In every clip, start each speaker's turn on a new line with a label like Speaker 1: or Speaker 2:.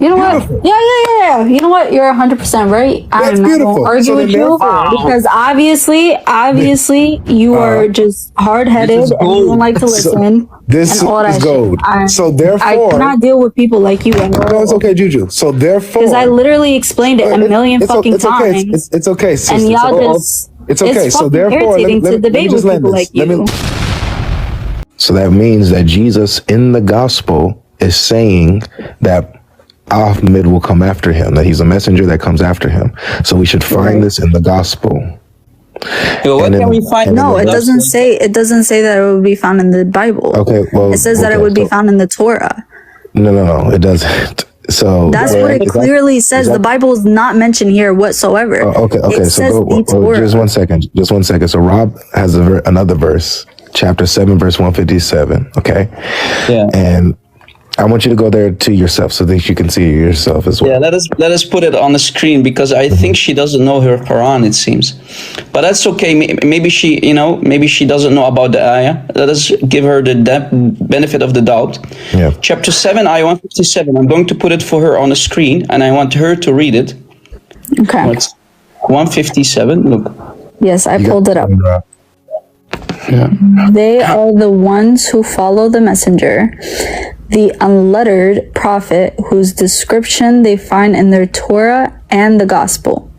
Speaker 1: You know what? Yeah. You know what? You're 100% right. I'm not going to argue with you because obviously, you are just hard-headed and you don't like to listen.
Speaker 2: This
Speaker 1: and all that
Speaker 2: is gold.
Speaker 1: Shit.
Speaker 2: So therefore,
Speaker 1: I cannot deal with people like you.
Speaker 2: No, it's okay, Juju. So therefore,
Speaker 1: because I literally explained it a million fucking times.
Speaker 2: It's okay, sister.
Speaker 1: And y'all just
Speaker 2: it's okay.
Speaker 1: It's
Speaker 2: so therefore,
Speaker 1: irritating to debate with people like you.
Speaker 2: So that means that Jesus in the gospel is saying that Ahmed will come after him, that he's a messenger that comes after him. So we should find this in the gospel.
Speaker 3: What can we find?
Speaker 1: No, it doesn't say. It doesn't say that it would be found in the Bible.
Speaker 2: Okay, well,
Speaker 1: it says that it would be found in the Torah.
Speaker 2: No, it doesn't. So
Speaker 1: that's what it clearly says. The Bible is not mentioned here whatsoever.
Speaker 2: Okay.
Speaker 1: It
Speaker 2: so just 1 second. So Rob has another verse, chapter 7, verse 157. Okay.
Speaker 3: Yeah.
Speaker 2: And I want you to go there to yourself so that you can see yourself as well.
Speaker 3: Yeah, let us put it on the screen because I think she doesn't know her Quran, it seems. But that's okay. Maybe she doesn't know about the ayah. Let us give her the benefit of the doubt.
Speaker 2: Yeah.
Speaker 3: Chapter 7, ayah 157. I'm going to put it for her on the screen and I want her to read it.
Speaker 1: Okay.
Speaker 3: What's 157? Look.
Speaker 1: Yes, I pulled it up.
Speaker 3: Yeah.
Speaker 1: They are the ones who follow the messenger, the unlettered prophet whose description they find in their Torah and the gospel.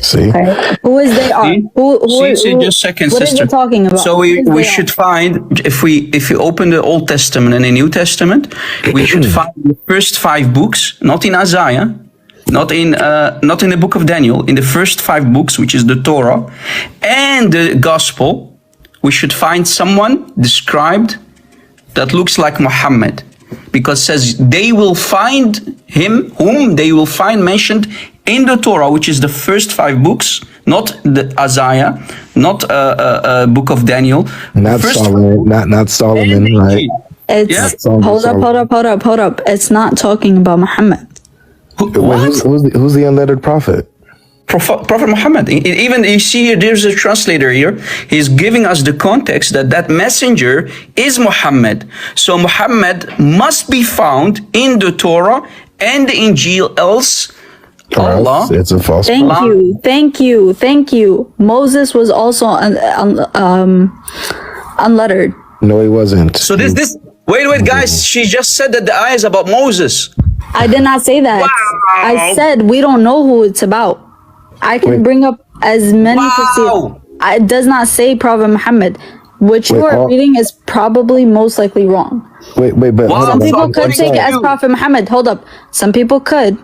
Speaker 2: See?
Speaker 1: Okay. Who is they are?
Speaker 3: Just a second,
Speaker 1: what
Speaker 3: sister.
Speaker 1: What is it talking about?
Speaker 3: So we should find, if we open the Old Testament and the New Testament, we should find the first 5 books, not in Isaiah, not in the book of Daniel, in the first 5 books, which is the Torah, and the gospel. We should find someone described that looks like Muhammad, because it says they will find him, whom they will find mentioned in the Torah, which is the first 5 books, not the Isaiah, not book of Daniel.
Speaker 2: Not Solomon, not Solomon, right?
Speaker 1: It's hold up. It's not talking about Muhammad.
Speaker 2: Who's the unlettered prophet?
Speaker 3: Prophet Muhammad. Even you see here, there's a translator here. He's giving us the context that messenger is Muhammad. So Muhammad must be found in the Torah and the Injil, else Allah.
Speaker 2: It's a false prophet.
Speaker 1: Thank you. Moses was also unlettered.
Speaker 2: No, he wasn't.
Speaker 3: So this wait, guys. She just said that the ayah is about Moses.
Speaker 1: I did not say that.
Speaker 3: Wow.
Speaker 1: I said we don't know who it's about. I can bring up as many to see. It does not say Prophet Muhammad. What you are reading is probably most likely wrong.
Speaker 2: But
Speaker 1: some people could take it as Prophet Muhammad. Hold up. Some people could,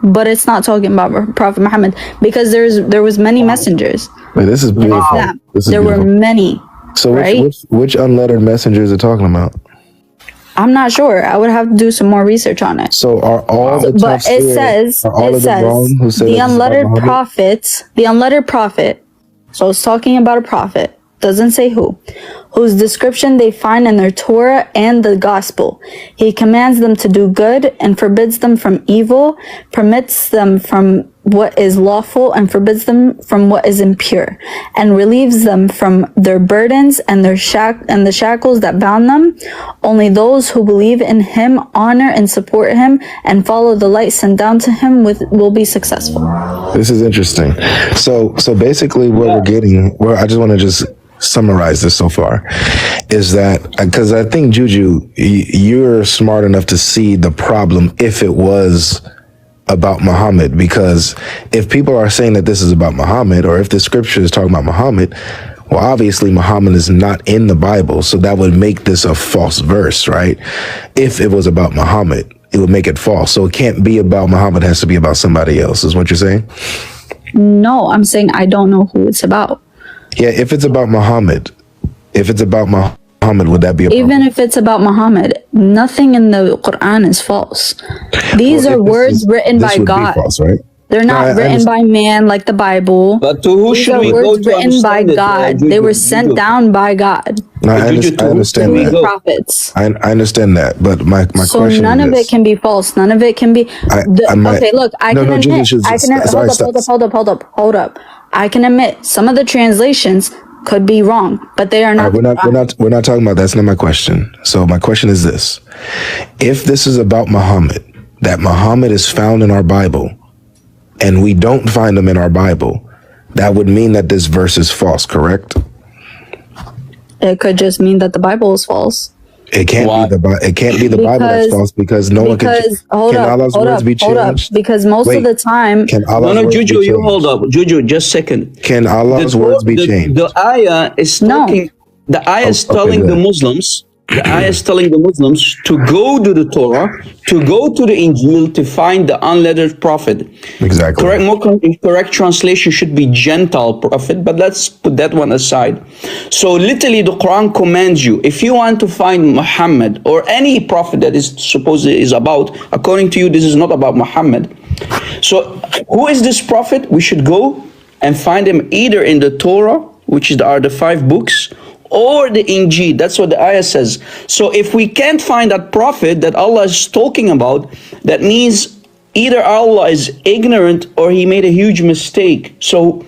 Speaker 1: but it's not talking about Prophet Muhammad because there was many messengers.
Speaker 2: Wait, this is beautiful.
Speaker 1: There were many.
Speaker 2: So
Speaker 1: right?
Speaker 2: which unlettered messengers are talking about?
Speaker 1: I'm not sure. I would have to do some more research on it.
Speaker 2: So are all the
Speaker 1: but it says the unlettered prophet. So it's talking about a prophet. Doesn't say who. Whose description they find in their Torah and the gospel. He commands them to do good and forbids them from evil, permits them from what is lawful and forbids them from what is impure, and relieves them from their burdens and the shackles that bound them. Only those who believe in him, honor and support him, and follow the light sent down to him will be successful.
Speaker 2: This is interesting. So basically what we're getting, I just want to summarize this so far, is that because I think Juju, you're smart enough to see the problem if it was about Muhammad, because if people are saying that this is about Muhammad, or if the scripture is talking about Muhammad, well, obviously Muhammad is not in the Bible, so that would make this a false verse, right? If it was about Muhammad, it would make it false. So it can't be about Muhammad, it has to be about somebody else, is what you're saying?
Speaker 1: No, I'm saying I don't know who it's about.
Speaker 2: Yeah, if it's about Muhammad, would that be a problem?
Speaker 1: Even if it's about Muhammad, nothing in the Quran is false. These are words written by God.
Speaker 2: False, right?
Speaker 1: They're not written by man like the Bible.
Speaker 3: But to who should we go to?
Speaker 1: These are words written by God. They were sent down by God.
Speaker 2: No, I understand that.
Speaker 1: Prophets.
Speaker 2: I understand that, but my question is
Speaker 1: so none of it can be false. None of it can be. Okay, look, I can admit. Hold up. I can admit some of the translations could be wrong, but they are not.
Speaker 2: We're not talking about that. That's not my question. So my question is this: if this is about Muhammad, that Muhammad is found in our Bible and we don't find him in our Bible, that would mean that this verse is false, correct?
Speaker 1: It could just mean that the Bible is false.
Speaker 2: It can't be the Bible that's false because no one can.
Speaker 1: Hold
Speaker 2: Can
Speaker 1: up,
Speaker 2: Allah's
Speaker 1: hold
Speaker 2: words
Speaker 1: up,
Speaker 2: be
Speaker 1: hold up.
Speaker 2: changed?
Speaker 1: Because most of
Speaker 2: Wait,
Speaker 1: the time,
Speaker 2: Can
Speaker 3: No,
Speaker 2: Allah's
Speaker 3: no,
Speaker 2: words
Speaker 3: Juju,
Speaker 2: be
Speaker 3: you
Speaker 2: changed?
Speaker 3: hold up. Juju, just a second.
Speaker 2: Can Allah's words be changed?
Speaker 3: The ayah is
Speaker 1: No.
Speaker 3: talking. The ayah is
Speaker 2: okay,
Speaker 3: telling the
Speaker 2: good.
Speaker 3: Muslims. The ayah is telling the Muslims to go to the Torah, to go to the Injil to find the unlettered prophet.
Speaker 2: Exactly.
Speaker 3: Correct translation should be Gentile prophet, but let's put that one aside. So literally the Quran commands you, if you want to find Muhammad or any prophet that is supposedly is about, according to you, this is not about Muhammad. So who is this prophet? We should go and find him either in the Torah, which are the 5 books, or the Injil. That's what the ayah says. So if we can't find that prophet that Allah is talking about, that means either Allah is ignorant or he made a huge mistake. So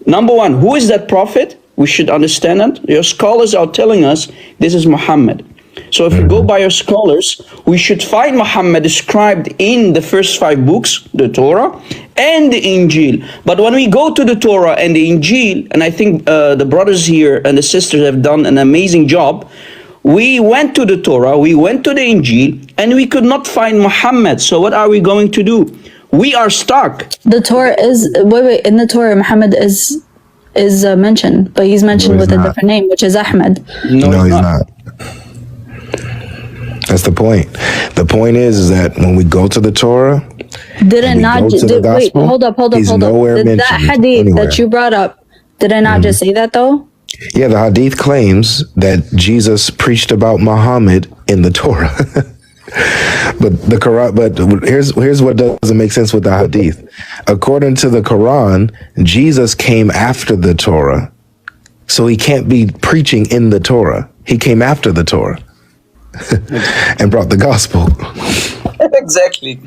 Speaker 3: number one, who is that prophet? We should understand that. Your scholars are telling us this is Muhammad. So if we go by our scholars, we should find Muhammad described in the first 5 books, the Torah and the Injil. But when we go to the Torah and the Injil, and I think the brothers here and the sisters have done an amazing job, we went to the Torah, we went to the Injil, and we could not find Muhammad. So what are we going to do? We are stuck.
Speaker 1: the Torah is in the Torah, Muhammad is mentioned, but he's mentioned
Speaker 2: No, he's
Speaker 1: with
Speaker 2: not.
Speaker 1: a different name, which is Ahmed.
Speaker 2: No, he's not. That's the point. The point is that when we go to the Torah,
Speaker 1: Did it
Speaker 2: we
Speaker 1: not?
Speaker 2: go to the
Speaker 1: Wait,
Speaker 2: gospel,
Speaker 1: hold up.
Speaker 2: he's nowhere
Speaker 1: That
Speaker 2: mentioned
Speaker 1: hadith
Speaker 2: anywhere.
Speaker 1: that you brought up, did I not just say that though?
Speaker 2: Yeah, the Hadith claims that Jesus preached about Muhammad in the Torah. But the Quran, but here's what doesn't make sense with the Hadith. According to the Quran, Jesus came after the Torah, so he can't be preaching in the Torah. He came after the Torah and brought the gospel.
Speaker 3: Exactly.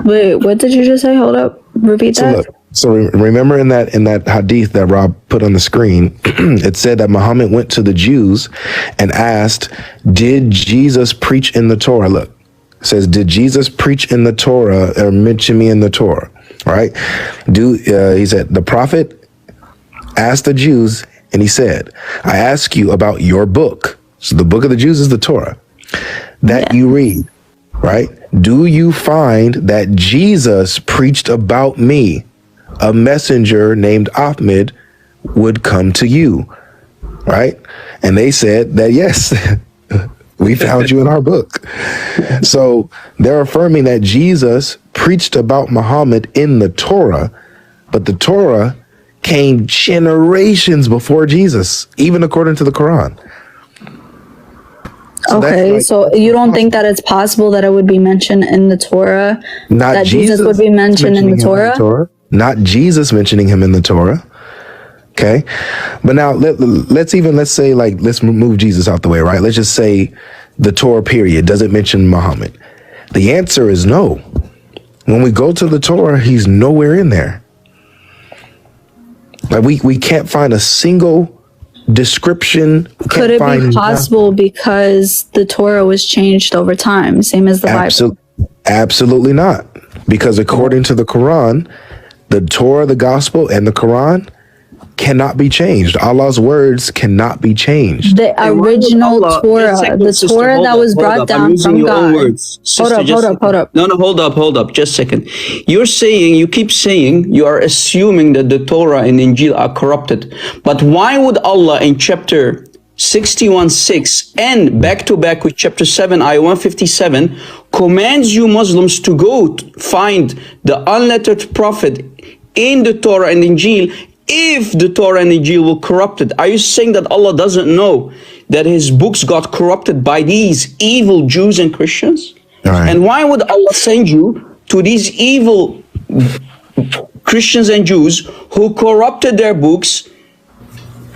Speaker 1: Wait, what did you just say? Hold up. Repeat
Speaker 2: So
Speaker 1: that.
Speaker 2: look, remember in that hadith that Rob put on the screen, it said that Muhammad went to the Jews and asked, "Did Jesus preach in the Torah?" Look, it says, "Did Jesus preach in the Torah or mention me in the Torah?" Right? He said the prophet asked the Jews, and he said, "I ask you about your book." So the book of the Jews is the Torah that you read. Right? Do you find that Jesus preached about me? A messenger named Ahmed would come to you. Right? And they said that, yes, we found you in our book. So they're affirming that Jesus preached about Muhammad in the Torah, but the Torah came generations before Jesus, even according to the Quran. So
Speaker 1: Okay, so you don't think that it's possible that it would be mentioned in the Torah?
Speaker 2: Not
Speaker 1: that Jesus would be mentioned in the
Speaker 2: mentioning him
Speaker 1: Torah?
Speaker 2: Not Jesus mentioning him in the Torah. Okay. But now let's say, like, let's move Jesus out the way, right? Let's just say the Torah period doesn't mention Muhammad. The answer is no. When we go to the Torah, he's nowhere in there. Like we can't find a single description.
Speaker 1: Could it be possible because the Torah was changed over time, same as the Bible?
Speaker 2: Absolutely not. Because according to the Quran, the Torah, the Gospel, and the Quran cannot be changed. Allah's words cannot be changed.
Speaker 1: The original Torah, the Torah that was brought down from God. Hold up.
Speaker 3: No, hold up, just a second. You keep saying, you are assuming that the Torah and Injil are corrupted. But why would Allah in chapter 61:6 and back to back with chapter 7, ayah 157, commands you Muslims to go find the unlettered prophet in the Torah and Injil if the Torah and Injil were corrupted? Are you saying that Allah doesn't know that his books got corrupted by these evil Jews and Christians?
Speaker 2: Right.
Speaker 3: And why would Allah send you to these evil Christians and Jews who corrupted their books?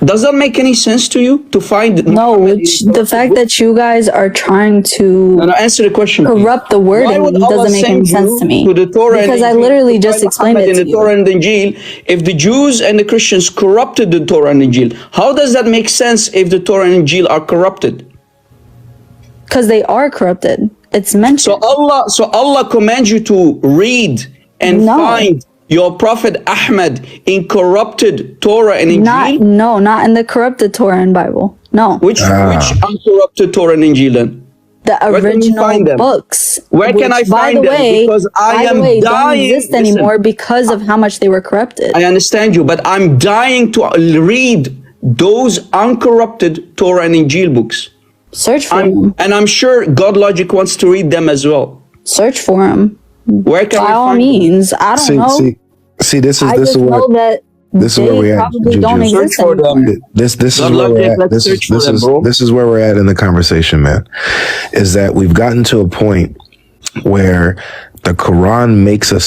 Speaker 3: Does that make any sense to you? To find
Speaker 1: the fact that you guys are trying to
Speaker 3: answer the question,
Speaker 1: corrupt the wording doesn't make any sense to me.
Speaker 3: To the Torah
Speaker 1: because I literally just explained it to
Speaker 3: the Torah and the Injil. If the Jews and the Christians corrupted the Torah and Injil, how does that make sense if the Torah and Injil are corrupted?
Speaker 1: Because they are corrupted. it's mentioned.
Speaker 3: So Allah commands you to read and find your Prophet Ahmad in corrupted Torah and Injil?
Speaker 1: Not in the corrupted Torah and Bible. No.
Speaker 3: Which uncorrupted Torah and Injil then?
Speaker 1: The original books.
Speaker 3: Where can I find them? Because I am dying.
Speaker 1: Don't exist anymore because of how much they were corrupted.
Speaker 3: I understand you, but I'm dying to read those uncorrupted Torah and Injil books.
Speaker 1: Search for them.
Speaker 3: And I'm sure GodLogic wants to read them as well.
Speaker 1: Search for them.
Speaker 3: Where can
Speaker 1: By all means, I don't know.
Speaker 2: See, this is where we're at.
Speaker 1: Probably don't exist
Speaker 3: for them.
Speaker 2: This is where we're at. This is where we're at in the conversation, man. Is that we've gotten to a point where the Quran makes a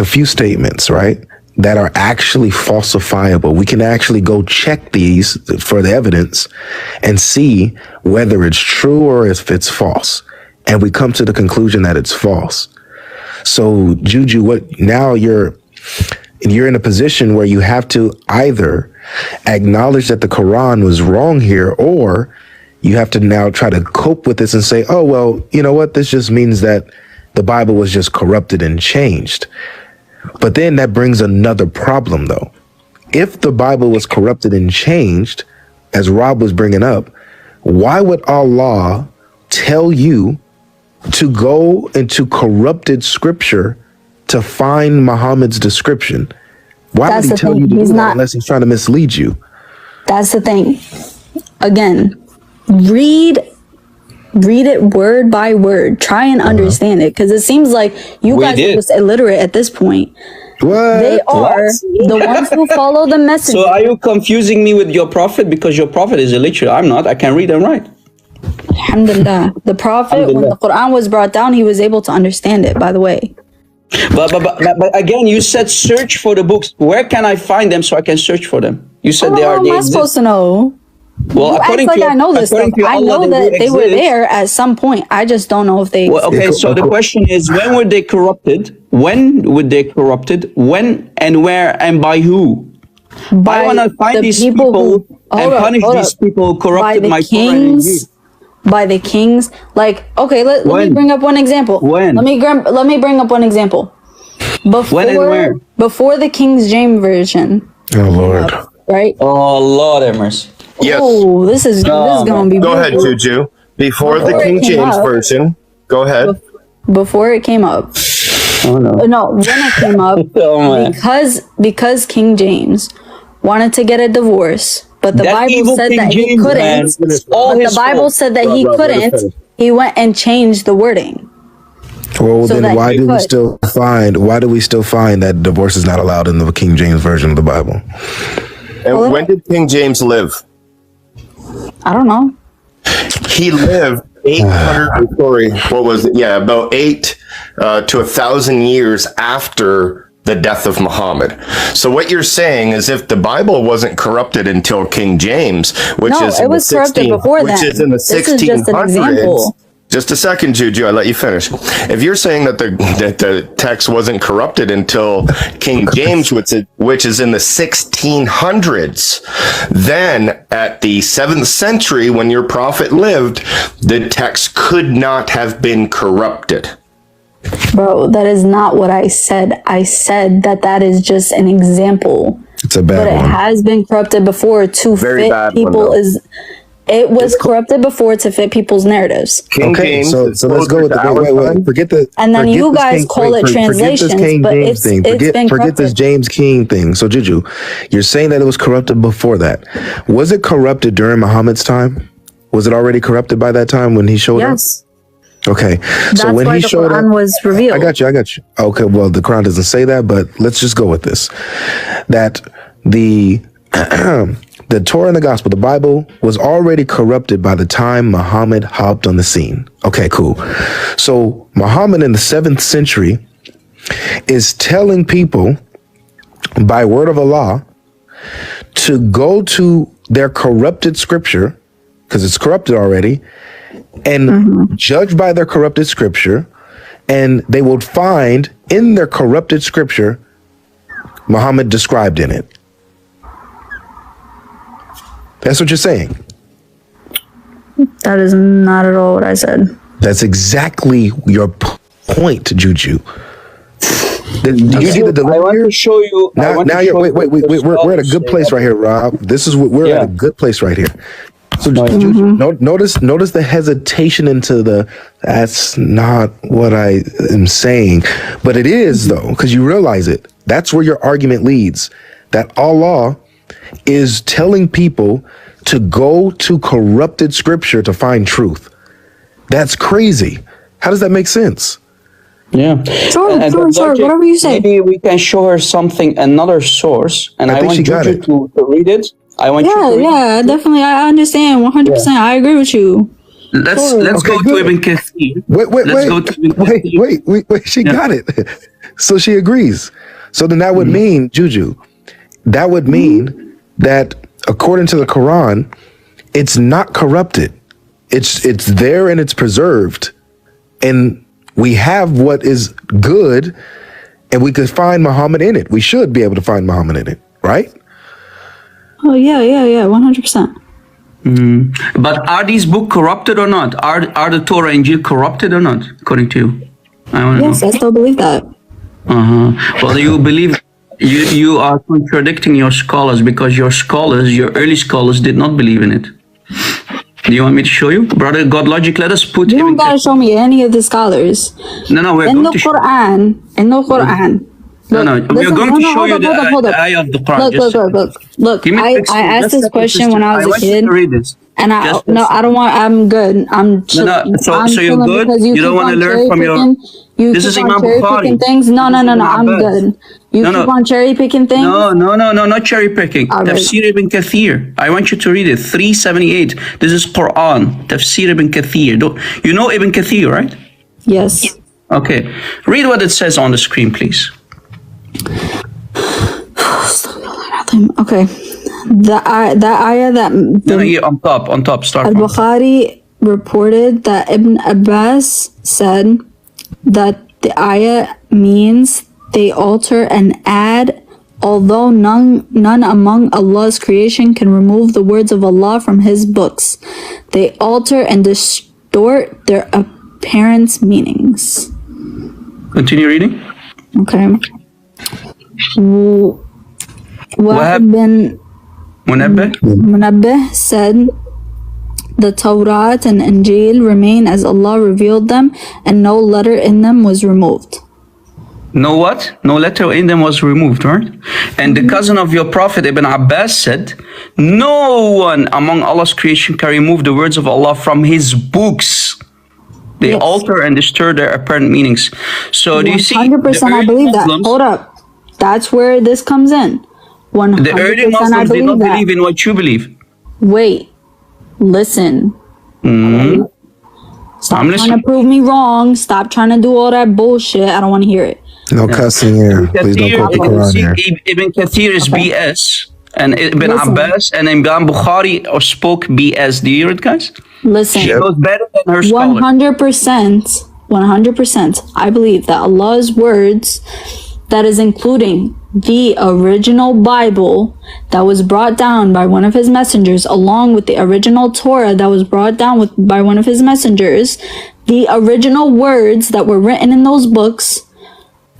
Speaker 2: few statements, right, that are actually falsifiable. We can actually go check these for the evidence and see whether it's true or if it's false. And we come to the conclusion that it's false. So Juju, you're in a position where you have to either acknowledge that the Quran was wrong here, or you have to now try to cope with this and say, oh, well, you know what? This just means that the Bible was just corrupted and changed. But then that brings another problem, though. If the Bible was corrupted and changed, as Rob was bringing up, why would Allah tell you to go into corrupted scripture to find Muhammad's description? Why would he tell you to do that unless he's trying to mislead you?
Speaker 1: That's the thing. Again, read it word by word. Try and understand it, because it seems like you guys are just illiterate at this point.
Speaker 2: What?
Speaker 1: They are the ones who follow the message.
Speaker 3: So are you confusing me with your prophet? Because your prophet is illiterate. I'm not. I can read and write.
Speaker 1: Alhamdulillah. The prophet, when the Quran was brought down, he was able to understand it, by the way.
Speaker 3: But again, you said search for the books. Where can I find them so I can search for them? You said they
Speaker 1: How am I supposed to know?
Speaker 3: Well, according to
Speaker 1: I know this stuff. I know that they were there at some point. I just don't know if they.
Speaker 3: Well, okay, so the question is, when were they corrupted? When were they corrupted? When and where and by who? I want to find these people and punish these people who corrupted my
Speaker 1: kings. By the kings, like, okay, let me bring up one example.
Speaker 3: When?
Speaker 1: Let me bring up one example.
Speaker 3: When and where?
Speaker 1: Before the King James version.
Speaker 2: Oh Lord!
Speaker 1: Right?
Speaker 3: Oh Lord, Emers.
Speaker 4: Yes.
Speaker 1: Oh, this is gonna be.
Speaker 4: Go ahead, Juju. Before the King James version. Go ahead.
Speaker 1: Before it came up.
Speaker 3: Oh no.
Speaker 1: No, when it came up, because King James wanted to get a divorce. But the Bible said that he couldn't. But the Bible said that he couldn't. He went and changed the wording.
Speaker 2: Well, then why do we still find that divorce is not allowed in the King James version of the Bible?
Speaker 4: And when did King James live?
Speaker 1: I don't know.
Speaker 4: He lived 800. About 8 to 1,000 years after the death of Muhammad. So what you're saying is, if the Bible wasn't corrupted until King James, which is in the 1600s. Just a second, Juju, I let you finish. If you're saying that the text wasn't corrupted until King James, which is in the 1600s, then at the 7th century, when your prophet lived, the text could not have been corrupted.
Speaker 1: Bro, that is not what I said. I said that is just an example.
Speaker 2: It's a bad one.
Speaker 1: But it has been corrupted before to fit people. It was corrupted before to fit people's narratives.
Speaker 2: Okay, so let's go with the forget the.
Speaker 1: And then you guys call it translations, but it's been corrupted.
Speaker 2: Forget this James King thing. So Juju, you're saying that it was corrupted before that. Was it corrupted during Muhammad's time? Was it already corrupted by that time when he showed up?
Speaker 1: Yes.
Speaker 2: Okay, so when he showed up,
Speaker 1: was revealed.
Speaker 2: I got you. Okay, well, the Quran doesn't say that, but let's just go with this: that the the Torah and the Gospel, the Bible, was already corrupted by the time Muhammad hopped on the scene. Okay, cool. So Muhammad in the 7th century is telling people by word of Allah to go to their corrupted scripture, because it's corrupted already, and judge by their corrupted scripture, and they will find in their corrupted scripture Muhammad described in it. That's what you're saying.
Speaker 1: That is not at all what I said.
Speaker 2: That's exactly your point, Juju. Did you see the dilemma
Speaker 5: I want
Speaker 2: here?
Speaker 5: to show you.
Speaker 2: Now you're wait. We're at a good place right here, Rob. This is what we're at a good place right here. So Juju, notice the hesitation into the. That's not what I am saying, but it is though, because you realize it. That's where your argument leads. That Allah is telling people to go to corrupted scripture to find truth. That's crazy. How does that make sense?
Speaker 5: Yeah.
Speaker 1: Sure, whatever you say.
Speaker 5: Maybe we can show her something, another source, and I
Speaker 2: think
Speaker 5: want
Speaker 2: she got
Speaker 5: Juju
Speaker 2: it.
Speaker 5: to read it. I want you to read it.
Speaker 1: Definitely. I understand 100%. I agree with you.
Speaker 3: Let's go to Ibn Kathir.
Speaker 2: Wait. She got it. So she agrees. So then that would mean, Juju, that would mean that according to the Quran, it's not corrupted. It's there and it's preserved. And we have what is good, and we could find Muhammad in it. We should be able to find Muhammad in it, right?
Speaker 1: Oh, yeah, 100%.
Speaker 3: But are these books corrupted or not? Are the Torah and Injil corrupted or not, according to you? I want to
Speaker 1: Yes, I still believe that.
Speaker 3: Well, you believe you are contradicting your scholars because your early scholars did not believe in it. Do you want me to show you? Brother GodLogic, let us put
Speaker 1: You don't
Speaker 3: Ibn
Speaker 1: gotta
Speaker 3: Kathir.
Speaker 1: show me any of the scholars.
Speaker 3: No, we're
Speaker 1: In
Speaker 3: going
Speaker 1: the
Speaker 3: to show
Speaker 1: Quran,
Speaker 3: we're going to show you the ayah of the Quran.
Speaker 1: Look.
Speaker 3: Give me
Speaker 1: I
Speaker 3: 16.
Speaker 1: asked
Speaker 3: Just
Speaker 1: this
Speaker 3: let me
Speaker 1: question when I was a
Speaker 3: want you
Speaker 1: kid,
Speaker 3: to read this.
Speaker 1: and I don't want. I'm good. I'm
Speaker 3: So you're good?
Speaker 1: because
Speaker 3: You don't
Speaker 1: keep
Speaker 3: want to
Speaker 1: on
Speaker 3: learn from your...
Speaker 1: You
Speaker 3: This
Speaker 1: keep
Speaker 3: is
Speaker 1: on
Speaker 3: Imam
Speaker 1: cherry
Speaker 3: Bukhari.
Speaker 1: picking things. No.
Speaker 3: This is Ibn
Speaker 1: I'm
Speaker 3: Abbas.
Speaker 1: good. You keep on cherry picking things.
Speaker 3: No, not cherry picking.
Speaker 1: All right.
Speaker 3: Tafsir ibn Kathir. I want you to read it. 378. This is Quran. Tafsir ibn Kathir. You know Ibn Kathir, right?
Speaker 1: Yes.
Speaker 3: Okay. Read what it says on the screen, please.
Speaker 1: Okay. That ayah that
Speaker 3: No, here on top. Start from.
Speaker 1: Al-Bukhari reported that Ibn Abbas said that the ayah means they alter and add, although none among Allah's creation can remove the words of Allah from His books. They alter and distort their apparent meanings.
Speaker 3: Continue reading.
Speaker 1: Okay. Wahab bin Munabbih said, the Torah and Injil remain as Allah revealed them, and no letter in them was removed.
Speaker 3: No what? No letter in them was removed, right? And the cousin of your prophet Ibn Abbas said, no one among Allah's creation can remove the words of Allah from His books. They alter and distort their apparent meanings. So do you see?
Speaker 1: 100% I believe that. Hold up. That's where this comes in. 100%
Speaker 3: The early Muslims did not believe in what you believe.
Speaker 1: Wait. Listen. Stop
Speaker 3: I'm
Speaker 1: trying
Speaker 3: listening.
Speaker 1: to prove me wrong. Stop trying to do all that bullshit. I don't want to hear it.
Speaker 2: No cussing here. Please don't quote the Quran here.
Speaker 3: Ibn Kathir is BS. And Ibn Abbas and Imam Bukhari spoke BS. Do you hear it, guys?
Speaker 1: Listen.
Speaker 3: She knows better than her scholars.
Speaker 1: 100%, I believe that Allah's words, that is including the original Bible that was brought down by one of His messengers, along with the original Torah that was brought down by one of His messengers, the original words that were written in those books,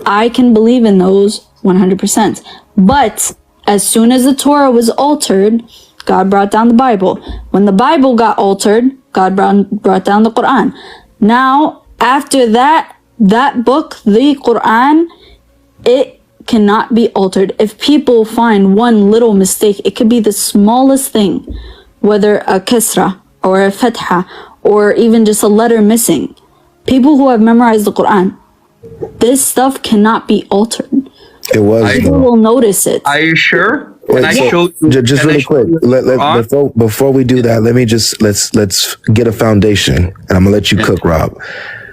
Speaker 1: I can believe in those 100%. But as soon as the Torah was altered, God brought down the Bible. When the Bible got altered, God brought down the Quran. Now, after that book, the Quran, it cannot be altered. If people find one little mistake, it could be the smallest thing, whether a kasra or a fatha or even just a letter missing. People who have memorized the Quran, this stuff cannot be altered.
Speaker 2: It was.
Speaker 1: People will notice it.
Speaker 3: Are you sure?
Speaker 2: Just really quick. Before we do that, let's get a foundation, and I'm gonna let you cook, Rob.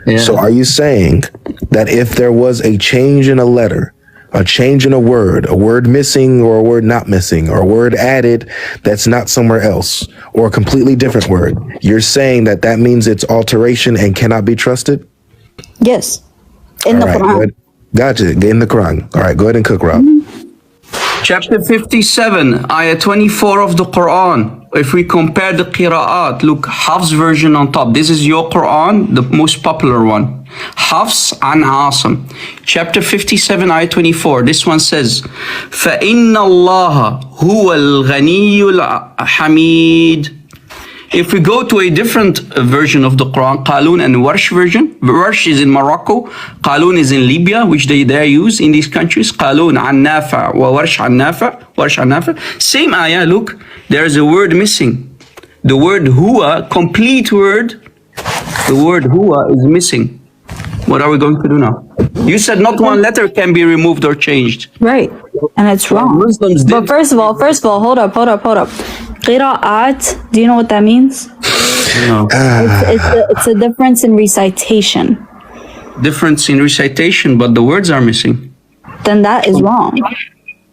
Speaker 3: Yeah.
Speaker 2: So, are you saying that if there was a change in a letter, a change in a word missing or a word not missing, or a word added that's not somewhere else, or a completely different word, you're saying that means it's alteration and cannot be trusted?
Speaker 1: Yes. In the Quran.
Speaker 2: Gotcha. In the Quran. All right, go ahead and cook, Rob.
Speaker 3: Chapter 57, ayah 24 of the Quran. if we compare the qira'at, look, Hafs version on top. This is your Quran, the most popular one. Hafs an Asim. Chapter 57, ayah 24. This one says, فَإِنَّ اللَّهَ هُوَ الْغَنِيُّ الْحَمِيدُ. If we go to a different version of the Quran, Qalun and Warsh version, Warsh is in Morocco, Qalun is in Libya, which they use in these countries. Qalun an Nafa wa Warsh an Nafa. Same ayah, look, there is a word missing. The word huwa, complete word, the word huwa is missing. What are we going to do now? You said not one letter can be removed or changed.
Speaker 1: Right. And it's wrong.
Speaker 3: Muslims
Speaker 1: But
Speaker 3: did.
Speaker 1: first of all, hold up. Qira'at, do you know what that means?
Speaker 3: No.
Speaker 1: It's a difference in recitation.
Speaker 3: Difference in recitation, but the words are missing.
Speaker 1: Then that is wrong.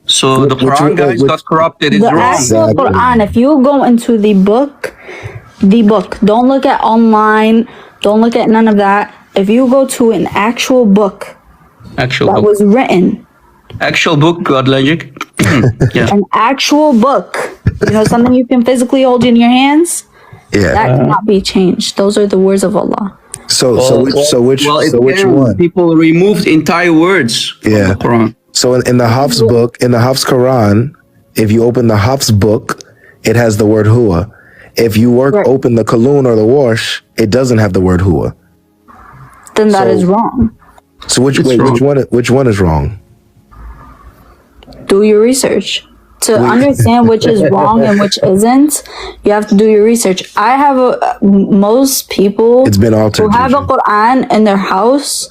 Speaker 3: So the Quran guys got corrupted. It's
Speaker 1: The
Speaker 3: wrong.
Speaker 1: actual Quran, if you go into the book, don't look at online, don't look at none of that. If you go to an actual book
Speaker 3: Actual
Speaker 1: that
Speaker 3: book.
Speaker 1: was written,
Speaker 3: Actual book, GodLogic. Yeah.
Speaker 1: an actual book, you know, something you can physically hold in your hands,
Speaker 2: Yeah.
Speaker 1: that cannot be changed. Those are the words of Allah.
Speaker 2: So which one?
Speaker 3: People removed entire words from
Speaker 2: Yeah.
Speaker 3: the Quran.
Speaker 2: So in the Hafs book, in the Hafs Quran, if you open the Hafs book, it has the word huwa. If you
Speaker 1: Right.
Speaker 2: open the Qalun or the Warsh, it doesn't have the word huwa.
Speaker 1: Then that
Speaker 2: So-
Speaker 1: is wrong.
Speaker 2: So which
Speaker 3: wrong.
Speaker 2: which one is wrong?
Speaker 1: Do your research. To understand which is wrong and which isn't, you have to do your research. I have most people
Speaker 2: It's been altered,
Speaker 1: who have a
Speaker 2: Juju.
Speaker 1: Quran in their house.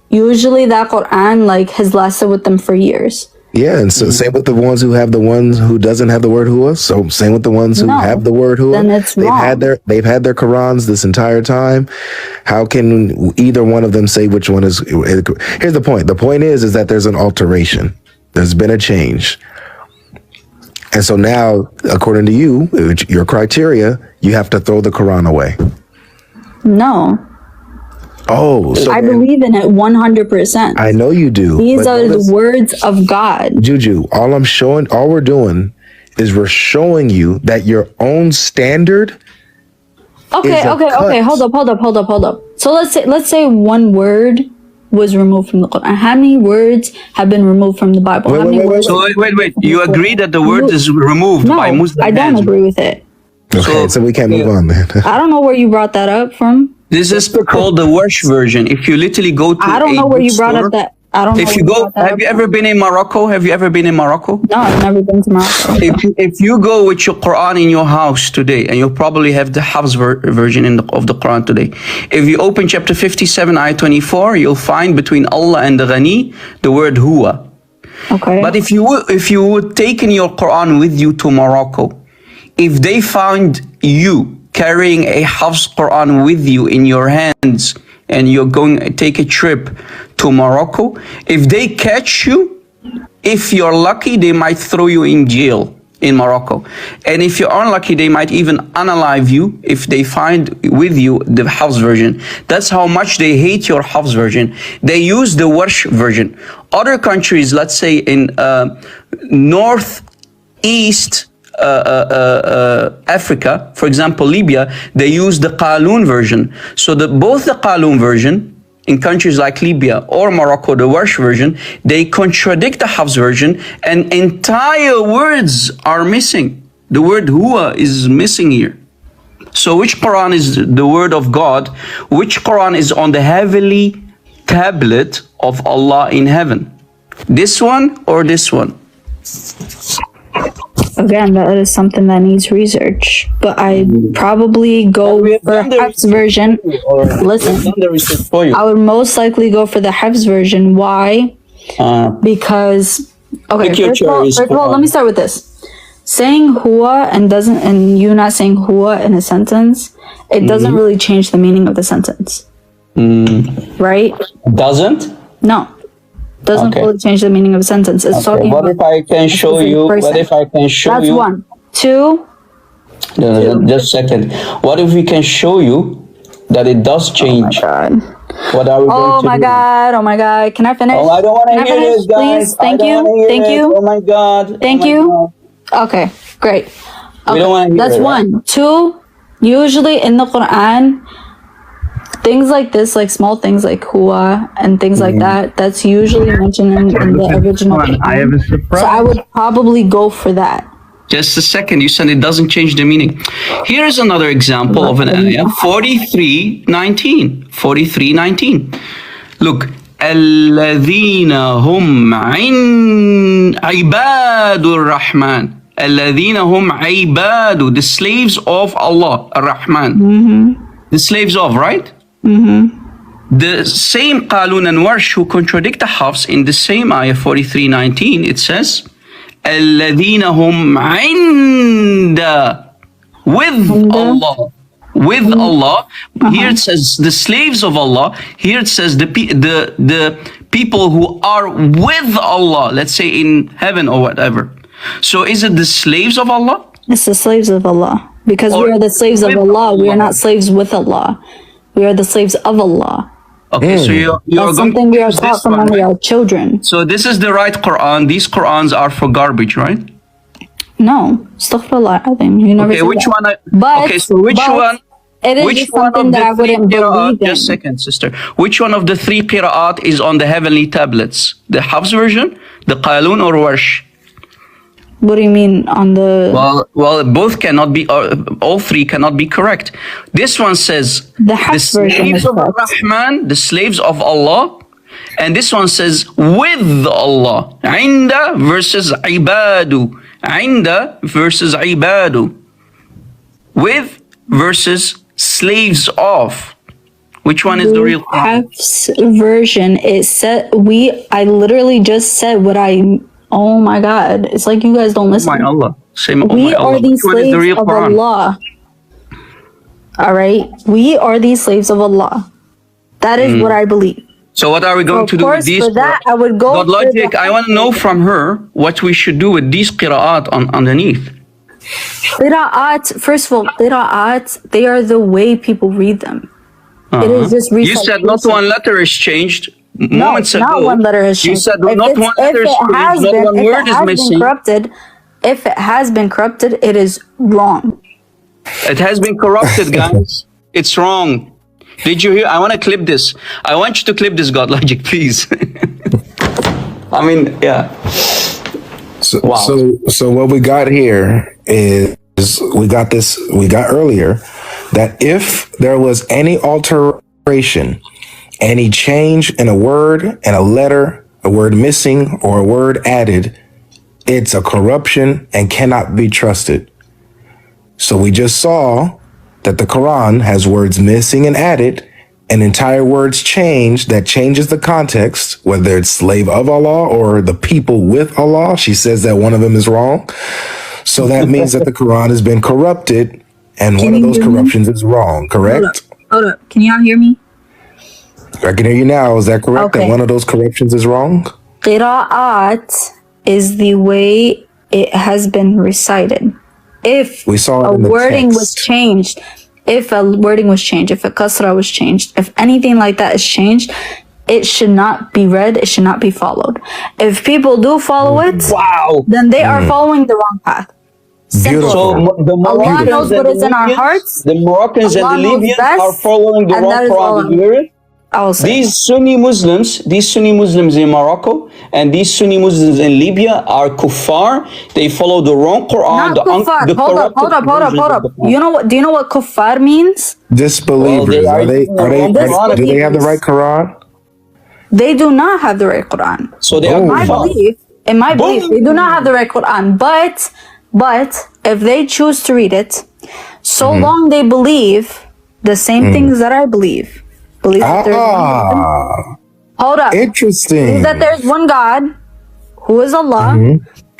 Speaker 1: Usually that Quran like has lasted with them for years.
Speaker 2: Yeah, and so same with the ones who doesn't have the word huwa. So same with the ones who
Speaker 1: No,
Speaker 2: have the word huwa.
Speaker 1: then it's wrong.
Speaker 2: They've had their Qurans this entire time. How can either one of them say which one is? Here's the point. The point is that there's an alteration. There's been a change. And so now, according to you, your criteria, you have to throw the Quran away.
Speaker 1: No,
Speaker 2: Oh, so
Speaker 1: I believe in it 100%.
Speaker 2: I know you do.
Speaker 1: These
Speaker 2: but
Speaker 1: are
Speaker 2: notice-
Speaker 1: the words of God.
Speaker 2: Juju, all we're doing is we're showing you that your own standard.
Speaker 1: Okay,
Speaker 2: is a
Speaker 1: okay.
Speaker 2: cut.
Speaker 1: Hold up. So let's say one word was removed from the Quran. How many words have been removed from the Bible? How many words?
Speaker 3: So wait. You agree that the word is removed
Speaker 1: No,
Speaker 3: by Muslim
Speaker 1: I don't
Speaker 3: hands?
Speaker 1: agree with it.
Speaker 2: Okay, so we can't move on then.
Speaker 1: I don't know where you brought that up from.
Speaker 3: This is called the Warsh version. If you literally go to
Speaker 1: I don't know where you brought
Speaker 3: bookstore-
Speaker 1: up that. I don't know.
Speaker 3: If
Speaker 1: where
Speaker 3: you go,
Speaker 1: brought that
Speaker 3: have you
Speaker 1: up
Speaker 3: ever
Speaker 1: from.
Speaker 3: been in Morocco? Have you ever been in Morocco?
Speaker 1: No, I've never been to Morocco.
Speaker 3: If you go with your Quran in your house today, and you'll probably have the Hafs version of the Quran today. If you open chapter 57, ayah 24, you'll find between Allah and the Ghani the word huwa.
Speaker 1: Okay.
Speaker 3: But if you would taken your Quran with you to Morocco, if they found you carrying a Hafs Quran with you in your hands, and you're going to take a trip to Morocco, if they catch you, if you're lucky, they might throw you in jail in Morocco. And if you're unlucky, they might even unalive you if they find with you the Hafs version. That's how much they hate your Hafs version. They use the Warsh version. Other countries, let's say in northeast Africa, for example, Libya, they use the Qalun version. So both the Qalun version in countries like Libya or Morocco, the Warsh version, they contradict the Hafs version, and entire words are missing. The word huwa is missing here. So which Quran is the word of God? Which Quran is on the heavenly tablet of Allah in heaven? This one or this one?
Speaker 1: Again, that is something that needs research. But I probably go for Hafs version. Listen, I would most likely go for the Hafs version. Why? Because okay,
Speaker 3: Pick your
Speaker 1: first of all,
Speaker 3: choice.
Speaker 1: let me start with this. Saying huwa and you not saying huwa in a sentence, it doesn't really change the meaning of the sentence. Right?
Speaker 3: Doesn't?
Speaker 1: No. Doesn't
Speaker 3: Okay.
Speaker 1: fully change the meaning of a sentence. It's talking
Speaker 3: What
Speaker 1: about
Speaker 3: if I can show
Speaker 1: specific
Speaker 3: you?
Speaker 1: person.
Speaker 3: What if I can show
Speaker 1: that's
Speaker 3: you?
Speaker 1: one. Two,
Speaker 3: No, just a second. What if we can show you that it does change?
Speaker 1: God.
Speaker 3: What are we going
Speaker 1: Oh
Speaker 3: to
Speaker 1: my
Speaker 3: do?
Speaker 1: God. Oh my God. Can I finish?
Speaker 3: Oh, I don't want
Speaker 1: Can
Speaker 3: to
Speaker 1: I
Speaker 3: hear
Speaker 1: finish,
Speaker 3: this, guys.
Speaker 1: please? Thank
Speaker 3: I don't
Speaker 1: you.
Speaker 3: wanna hear
Speaker 1: Thank
Speaker 3: this.
Speaker 1: you.
Speaker 3: Oh my God.
Speaker 1: Thank
Speaker 3: Oh my
Speaker 1: you.
Speaker 3: God.
Speaker 1: Okay, great.
Speaker 5: We don't want to hear
Speaker 1: That's
Speaker 5: it, right?
Speaker 1: one. Two, usually in the Quran, things like this, like small things like huwa and things like that, that's usually mentioned in the original
Speaker 3: Quran, I have
Speaker 1: Quran.
Speaker 3: a surprise.
Speaker 1: So I would probably go for that.
Speaker 3: Just a second, you said it doesn't change the meaning. Here's another example of an ayah, 43:19. 43:19. Look, الذين هم عباد الرحمن. الذين هم عباد, the slaves of Allah, Ar-Rahman. The slaves of, right? The same Qalun and Warsh who contradict the Hafs in the same ayah 43:19, it says, الذين هم عند, with Allah. With Allah. Here it says the slaves of Allah. Here it says the people who are with Allah, let's say in heaven or whatever. So is it the slaves of Allah?
Speaker 1: It's the slaves of Allah. Because we
Speaker 3: Or
Speaker 1: are the slaves of
Speaker 3: with
Speaker 1: Allah. We are
Speaker 3: Allah.
Speaker 1: not slaves with Allah. We are the slaves of Allah.
Speaker 3: Okay, so you're
Speaker 1: That's
Speaker 3: going
Speaker 1: something we
Speaker 3: to
Speaker 1: are
Speaker 3: use
Speaker 1: taught
Speaker 3: this
Speaker 1: from
Speaker 3: one,
Speaker 1: when we
Speaker 3: right?
Speaker 1: are children.
Speaker 3: So this is the right Quran. These Qurans are for garbage, right?
Speaker 1: No. Astaghfirullah azim. You never
Speaker 3: Okay,
Speaker 1: said
Speaker 3: which
Speaker 1: that.
Speaker 3: one?
Speaker 1: But,
Speaker 3: Okay, so which
Speaker 1: but
Speaker 3: one?
Speaker 1: It is
Speaker 3: Which
Speaker 1: just
Speaker 3: one
Speaker 1: something
Speaker 3: of
Speaker 1: that I
Speaker 3: the three
Speaker 1: wouldn't
Speaker 3: qira'at?
Speaker 1: believe in.
Speaker 3: Just a second, sister. Which one of the three qira'at is on the heavenly tablets? The Hafs version, the Qalun, or Warsh?
Speaker 1: What do you mean on the...
Speaker 3: Well, both cannot be. All three cannot be correct. This one says
Speaker 1: The Hafs version
Speaker 3: slaves
Speaker 1: is
Speaker 3: of
Speaker 1: correct.
Speaker 3: Rahman, the slaves of Allah, and this one says with Allah. Inda versus ibadu. Inda versus ibadu. With versus slaves of. Which one is the real Quran?
Speaker 1: Hafs version, it said... I literally just said what I... Oh my God. It's like you guys don't listen.
Speaker 3: My Allah. Same,
Speaker 1: We
Speaker 3: my Allah.
Speaker 1: are the
Speaker 3: Which one is the
Speaker 1: slaves
Speaker 3: real
Speaker 1: of
Speaker 3: Quran?
Speaker 1: Allah. All right? We are the slaves of Allah. That is what I believe.
Speaker 3: So what are we going
Speaker 1: Of
Speaker 3: to do with
Speaker 1: course,
Speaker 3: these?
Speaker 1: for that, I would go for
Speaker 3: GodLogic,
Speaker 1: the-
Speaker 3: I want to know from her what we should do with these qira'at underneath.
Speaker 1: Qira'at, first of all, qira'at, they are the way people read them. It is just
Speaker 3: You said not
Speaker 1: recitation.
Speaker 3: one letter is changed
Speaker 1: No,
Speaker 3: moments ago.
Speaker 1: not one letter has
Speaker 3: You
Speaker 1: changed.
Speaker 3: said
Speaker 1: If
Speaker 3: not
Speaker 1: it's-
Speaker 3: one letter is
Speaker 1: if it
Speaker 3: changed,
Speaker 1: has
Speaker 3: not
Speaker 1: been-
Speaker 3: one
Speaker 1: if
Speaker 3: word
Speaker 1: it
Speaker 3: is
Speaker 1: has been
Speaker 3: missing.
Speaker 1: corrupted, if it has been corrupted, it is wrong.
Speaker 3: It has been corrupted, guys. It's wrong. Did you hear? I want to clip this. I want you to clip this, GodLogic, please. I mean, yeah.
Speaker 2: So,
Speaker 5: Wow.
Speaker 2: so what we got here is we got earlier that if there was any alteration, any change in a word and a letter, a word missing or a word added, it's a corruption and cannot be trusted. So we just saw that the Quran has words missing and added, and entire words changed that changes the context, whether it's slave of Allah or the people with Allah. She says that one of them is wrong. So that means that the Quran has been corrupted, and one of those corruptions is wrong, correct?
Speaker 1: Hold up. Can y'all hear me?
Speaker 2: I can hear you now. Is that correct?
Speaker 1: Okay.
Speaker 2: That one of those corruptions is wrong?
Speaker 1: Qira'at is the way it has been recited. If
Speaker 2: We saw it
Speaker 1: a
Speaker 2: in the
Speaker 1: wording
Speaker 2: text.
Speaker 1: was changed, if a wording was changed, if a kasra was changed, if anything like that is changed, it should not be read, it should not be followed. If people do follow it,
Speaker 5: Wow.
Speaker 1: then they are following the wrong path. Simple.
Speaker 2: Beautiful.
Speaker 5: So the
Speaker 1: Allah
Speaker 5: Moroccans
Speaker 1: knows
Speaker 5: and
Speaker 1: what
Speaker 5: the
Speaker 1: is in our
Speaker 5: Libyans-
Speaker 1: hearts.
Speaker 5: The Moroccans
Speaker 1: Allah
Speaker 5: and the
Speaker 1: knows
Speaker 5: Libyans
Speaker 1: best,
Speaker 5: are following the
Speaker 1: and that
Speaker 5: wrong
Speaker 1: is all
Speaker 5: Quran.
Speaker 1: I'm-
Speaker 5: Did you hear it?
Speaker 1: I will say.
Speaker 5: These Sunni Muslims in Morocco and these Sunni Muslims in Libya are kuffar. They follow the wrong Quran.
Speaker 1: Not kuffar. Hold up.
Speaker 5: versions of the Quran.
Speaker 1: You know what? Do you know what kuffar means?
Speaker 2: Disbelievers.
Speaker 5: Well, they
Speaker 2: are they? Do they have the
Speaker 1: Disbelievers.
Speaker 2: right Quran?
Speaker 1: They do not have the right Quran.
Speaker 5: So they are
Speaker 2: Oh.
Speaker 1: I
Speaker 5: kuffar.
Speaker 1: believe, in my belief, they do not have the right Quran. But if they choose to read it, so long they believe the same things that I believe that there's one God. Hold up.
Speaker 2: Interesting.
Speaker 1: Believe that there's one God, who is Allah,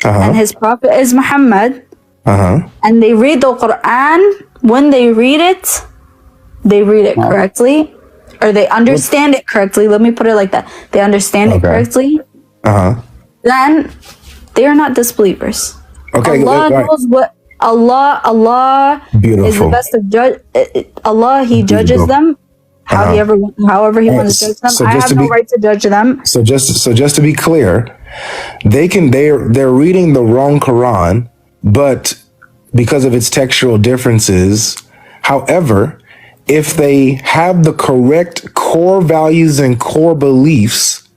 Speaker 1: and His Prophet is Muhammad, and they read the Quran. When they read it correctly, or they understand it correctly. Let me put it like that: they understand it correctly. Then they are not disbelievers.
Speaker 2: Okay,
Speaker 1: Allah
Speaker 2: right.
Speaker 1: knows what Allah is the
Speaker 2: Beautiful.
Speaker 1: best of judge. Allah, He judges them however He wants to judge them.
Speaker 2: So
Speaker 1: I
Speaker 2: just
Speaker 1: have
Speaker 2: to
Speaker 1: no
Speaker 2: be-
Speaker 1: right to judge them.
Speaker 2: So just to be clear, they're reading the wrong Quran, but because of its textual differences. However, if they have the correct core values and core beliefs,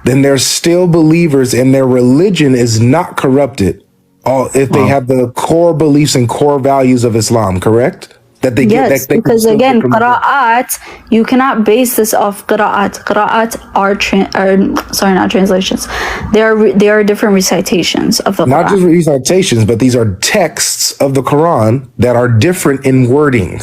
Speaker 2: then they're still believers and their religion is not corrupted. If they have the core beliefs and core values of Islam, correct? That they get,
Speaker 1: Yes,
Speaker 2: that they can
Speaker 1: because
Speaker 2: still
Speaker 1: again,
Speaker 2: get permitted.
Speaker 1: qira'at, you cannot base this off qira'at. Qira'at are not translations. They are different recitations of the
Speaker 2: Not
Speaker 1: Quran.
Speaker 2: just recitations, but these are texts of the Quran that are different in wording.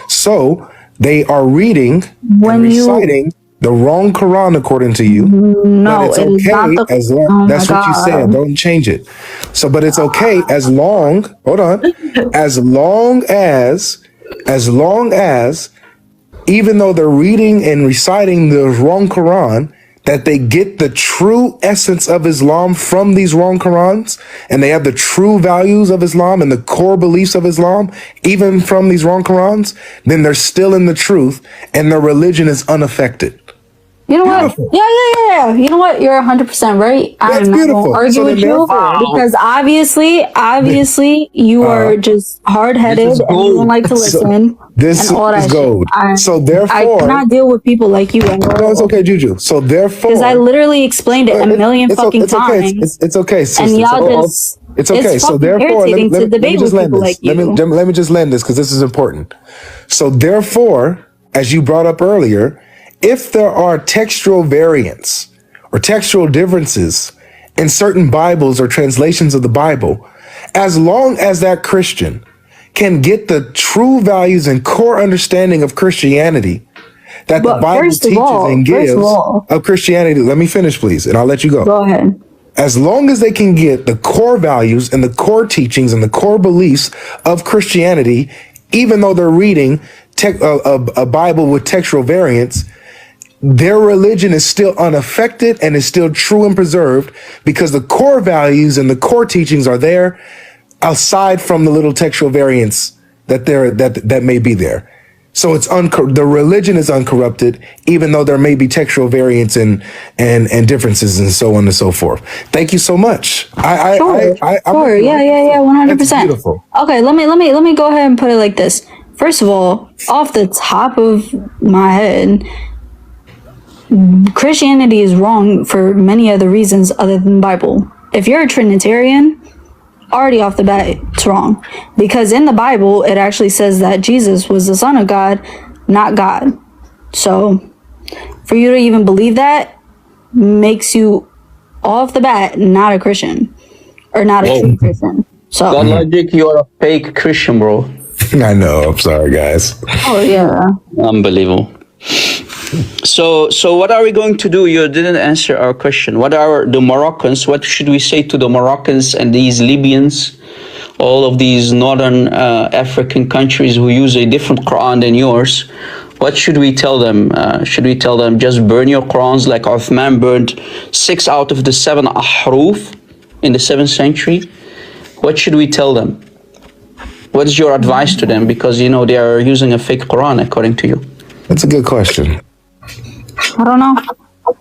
Speaker 2: So they are reading
Speaker 1: When
Speaker 2: and
Speaker 1: you-
Speaker 2: reciting the wrong Quran according to you.
Speaker 1: No,
Speaker 2: but it's
Speaker 1: it is not
Speaker 2: okay
Speaker 1: the.
Speaker 2: as long.
Speaker 1: Oh
Speaker 2: That's
Speaker 1: my
Speaker 2: what you
Speaker 1: God.
Speaker 2: said. Don't change it. So, but it's okay as long. Hold on. As long as, even though they're reading and reciting the wrong Quran, that they get the true essence of Islam from these wrong Qurans, and they have the true values of Islam and the core beliefs of Islam, even from these wrong Qurans, then they're still in the truth and their religion is unaffected.
Speaker 1: You know
Speaker 2: Beautiful.
Speaker 1: what? Yeah. You know what? You're 100% right.
Speaker 2: That's
Speaker 1: I'm not
Speaker 2: beautiful.
Speaker 1: gonna argue
Speaker 2: So
Speaker 1: with
Speaker 2: then
Speaker 1: you
Speaker 2: therefore-
Speaker 1: because obviously, you are just hard-headed
Speaker 5: This is
Speaker 1: and you don't
Speaker 5: gold.
Speaker 1: like to listen.
Speaker 2: This
Speaker 1: and all
Speaker 2: is
Speaker 1: that
Speaker 2: gold.
Speaker 1: Shit.
Speaker 2: So
Speaker 1: I
Speaker 2: therefore-
Speaker 1: cannot deal with people like you.
Speaker 2: No, it's okay, Juju. So therefore,
Speaker 1: Because I literally explained it a million fucking
Speaker 2: it's okay.
Speaker 1: times.
Speaker 2: It's okay, sister.
Speaker 1: And y'all
Speaker 2: So-
Speaker 1: just
Speaker 2: it's okay. So
Speaker 1: fucking
Speaker 2: therefore,
Speaker 1: irritating to debate with people like you.
Speaker 2: Let me just land this because this is important. So therefore, as you brought up earlier, if there are textual variants or textual differences in certain Bibles or translations of the Bible, as long as that Christian can get the true values and core understanding of Christianity that the
Speaker 1: But
Speaker 2: Bible
Speaker 1: first of
Speaker 2: teaches
Speaker 1: all-
Speaker 2: and
Speaker 1: first
Speaker 2: gives
Speaker 1: of all-
Speaker 2: of Christianity. Let me finish, please, and I'll let you go.
Speaker 1: Go ahead.
Speaker 2: As long as they can get the core values and the core teachings and the core beliefs of Christianity, even though they're reading a Bible with textual variants, their religion is still unaffected and is still true and preserved because the core values and the core teachings are there, aside from the little textual variants that may be there. So it's the religion is uncorrupted, even though there may be textual variants and differences and so on and so forth. Thank you so much.
Speaker 1: Sure. Yeah. 100%.
Speaker 2: That's beautiful.
Speaker 1: Okay, let me go ahead and put it like this. First of all, off the top of my head, Christianity is wrong for many other reasons other than the Bible. If you're a Trinitarian, already off the bat, it's wrong. Because in the Bible, it actually says that Jesus was the Son of God, not God. So, for you to even believe that makes you, off the bat, not a Christian. Or not a true Christian. So,
Speaker 5: GodLogic, you are a fake Christian, bro.
Speaker 2: I know. I'm sorry, guys.
Speaker 1: oh yeah.
Speaker 5: Unbelievable. So what are we going to do? You didn't answer our question. What are the Moroccans? What should we say to the Moroccans and these Libyans, all of these northern African countries who use a different Quran than yours? What should we tell them? Should we tell them just burn your Qurans like Uthman burned 6 out of the 7 ahruf in the 7th century? What should we tell them? What's your advice to them? Because, you know, they are using a fake Quran, according to you.
Speaker 2: That's a good question.
Speaker 1: I don't know.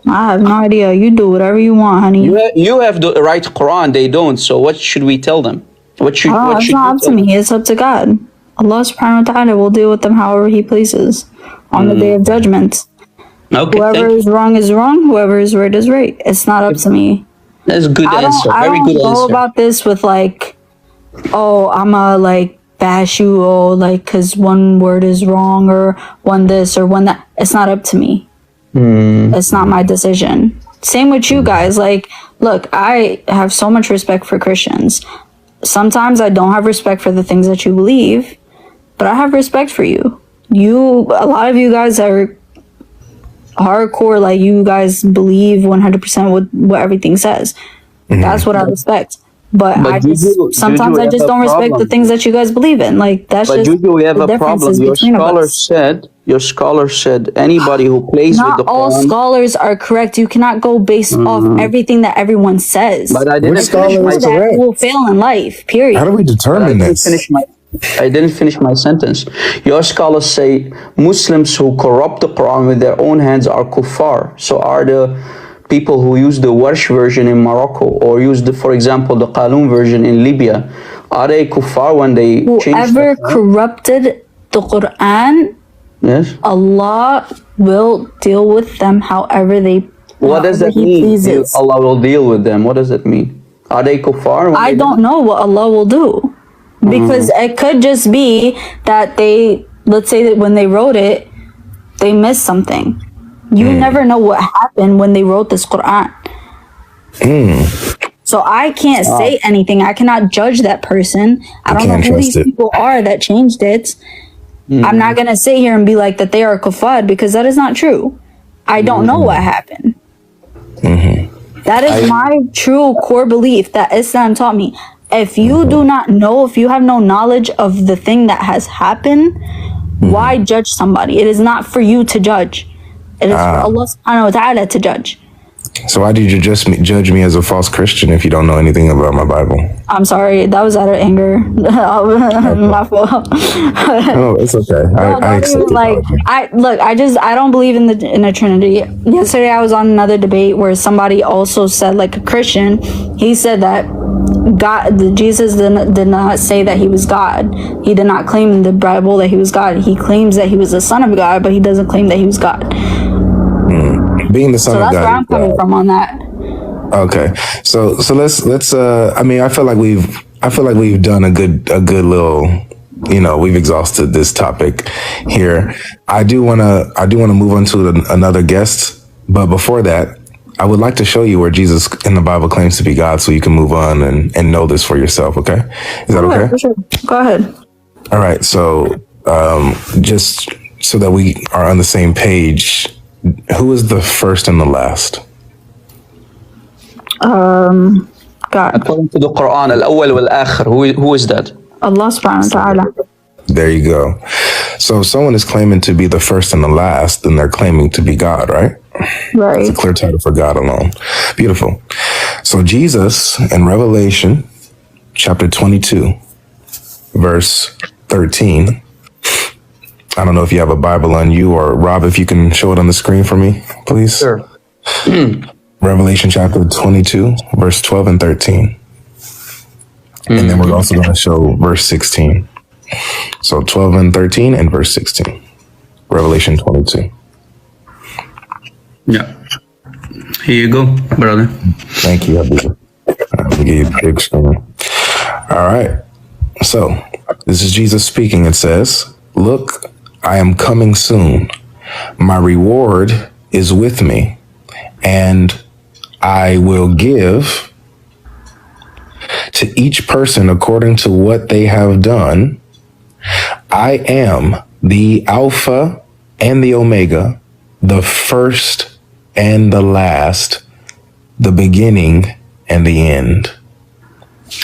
Speaker 1: I have no idea. You do whatever you want, honey.
Speaker 5: You have the right Quran, they don't. So what should we tell them? What should
Speaker 1: It's not up to me. It's up to God. Allah subhanahu wa ta'ala will deal with them however he pleases on the day of judgment.
Speaker 5: Okay,
Speaker 1: Whoever is wrong is wrong. Whoever is right is right. It's not up to me.
Speaker 5: That's a good answer.
Speaker 1: I
Speaker 5: Very
Speaker 1: don't
Speaker 5: good
Speaker 1: go
Speaker 5: answer.
Speaker 1: about this with like, oh, I'ma like bash you, oh, like, cause one word is wrong or one this or one that. It's not up to me. It's not my decision. Same with you guys. Like, look, I have so much respect for Christians. Sometimes I don't have respect for the things that you believe, but I have respect for you. A lot of you guys are hardcore, like you guys believe 100% what everything says. That's what I respect. But I just sometimes I just don't respect the things that you guys believe in. Like that's
Speaker 5: But
Speaker 1: just
Speaker 5: Juju, we have
Speaker 1: the
Speaker 5: a problem.
Speaker 1: differences between us.
Speaker 5: Your scholar said anybody who plays with
Speaker 1: Not
Speaker 5: the
Speaker 1: all
Speaker 5: Quran.
Speaker 1: scholars are correct. You cannot go based off everything that everyone says.
Speaker 5: But I didn't
Speaker 2: Which
Speaker 5: finish
Speaker 2: scholar
Speaker 5: my
Speaker 2: is correct?
Speaker 1: That will fail in life. Period.
Speaker 2: How do we determine this?
Speaker 5: I didn't finish my sentence. Your scholars say Muslims who corrupt the Quran with their own hands are kuffar. So are the people who use the Warsh version in Morocco or use for example, the Qalun version in Libya, Are they kuffar when they change
Speaker 1: Whoever
Speaker 5: the Quran?
Speaker 1: corrupted the Quran,
Speaker 5: Yes.
Speaker 1: Allah will deal with them however
Speaker 5: What does that
Speaker 1: He
Speaker 5: mean?
Speaker 1: pleases.
Speaker 5: Allah will deal with them. What does that mean? Are they kuffar? when
Speaker 1: I
Speaker 5: they
Speaker 1: don't know what Allah will do. Because it could just be that let's say that when they wrote it, they missed something. You never know what happened when they wrote this Quran. So I can't say anything. I cannot judge that person. I don't know
Speaker 2: can't
Speaker 1: who
Speaker 2: trust
Speaker 1: these
Speaker 2: it.
Speaker 1: people are that changed it. I'm not going to sit here and be like that they are kuffar, because that is not true. I don't know what happened. That is my true core belief that Islam taught me. If you do not know, if you have no knowledge of the thing that has happened, why judge somebody? It is not for you to judge. It is for Allah subhanahu wa ta'ala to judge.
Speaker 2: So why did you just judge me as a false Christian if you don't know anything about my Bible?
Speaker 1: I'm sorry, that was out of anger. My fault.
Speaker 2: Oh, it's okay. I accept the apology.
Speaker 1: I don't believe in the Trinity. Yesterday I was on another debate where somebody also said, like a Christian, he said that Jesus did not say that he was God. He did not claim in the Bible that he was God. He claims that he was the Son of God, but he doesn't claim that he was God.
Speaker 2: Being the son
Speaker 1: So
Speaker 2: of
Speaker 1: that's
Speaker 2: God.
Speaker 1: where I'm coming from on that.
Speaker 2: Okay, so let's. I mean, I feel like we've done a good little. We've exhausted this topic here. I do wanna move on to another guest, but before that, I would like to show you where Jesus in the Bible claims to be God, so you can move on and know this for yourself. Okay, is that okay?
Speaker 1: For sure. Go ahead.
Speaker 2: All right. So, just so that we are on the same page. Who is the first and the last?
Speaker 1: God.
Speaker 5: According to the Quran, al-awwal wal-akhir. Who is that?
Speaker 1: Allah subhanahu wa ta'ala.
Speaker 2: There you go. So if someone is claiming to be the first and the last, then they're claiming to be God, right?
Speaker 1: Right.
Speaker 2: It's a clear title for God alone. Beautiful. So Jesus in Revelation chapter 22, verse 13. I don't know if you have a Bible on you, or Rob, if you can show it on the screen for me, please.
Speaker 5: Sure.
Speaker 2: Revelation chapter 22, verse 12 and 13. And then we're also going to show verse 16. So 12 and 13 and verse 16. Revelation 22.
Speaker 3: Yeah. Here you go, brother.
Speaker 2: Thank you, Abdullah. Let me get you the big screen. All right. So this is Jesus speaking. It says, "Look, I am coming soon. My reward is with me, and I will give to each person according to what they have done. I am the Alpha and the Omega, the first and the last, the beginning and the end."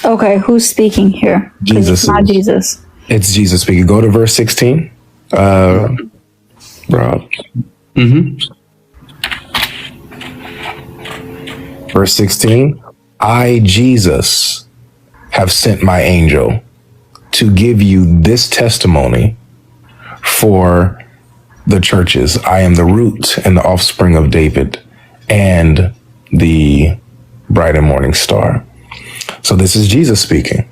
Speaker 1: Okay, who's speaking here? 'Cause
Speaker 2: Jesus
Speaker 1: it's not
Speaker 2: is.
Speaker 1: Jesus.
Speaker 2: It's Jesus speaking. Go to verse 16. Rob. Verse 16. I, Jesus, have sent my angel to give you this testimony for the churches. I am the root and the offspring of David and the bright and morning star. So this is Jesus speaking.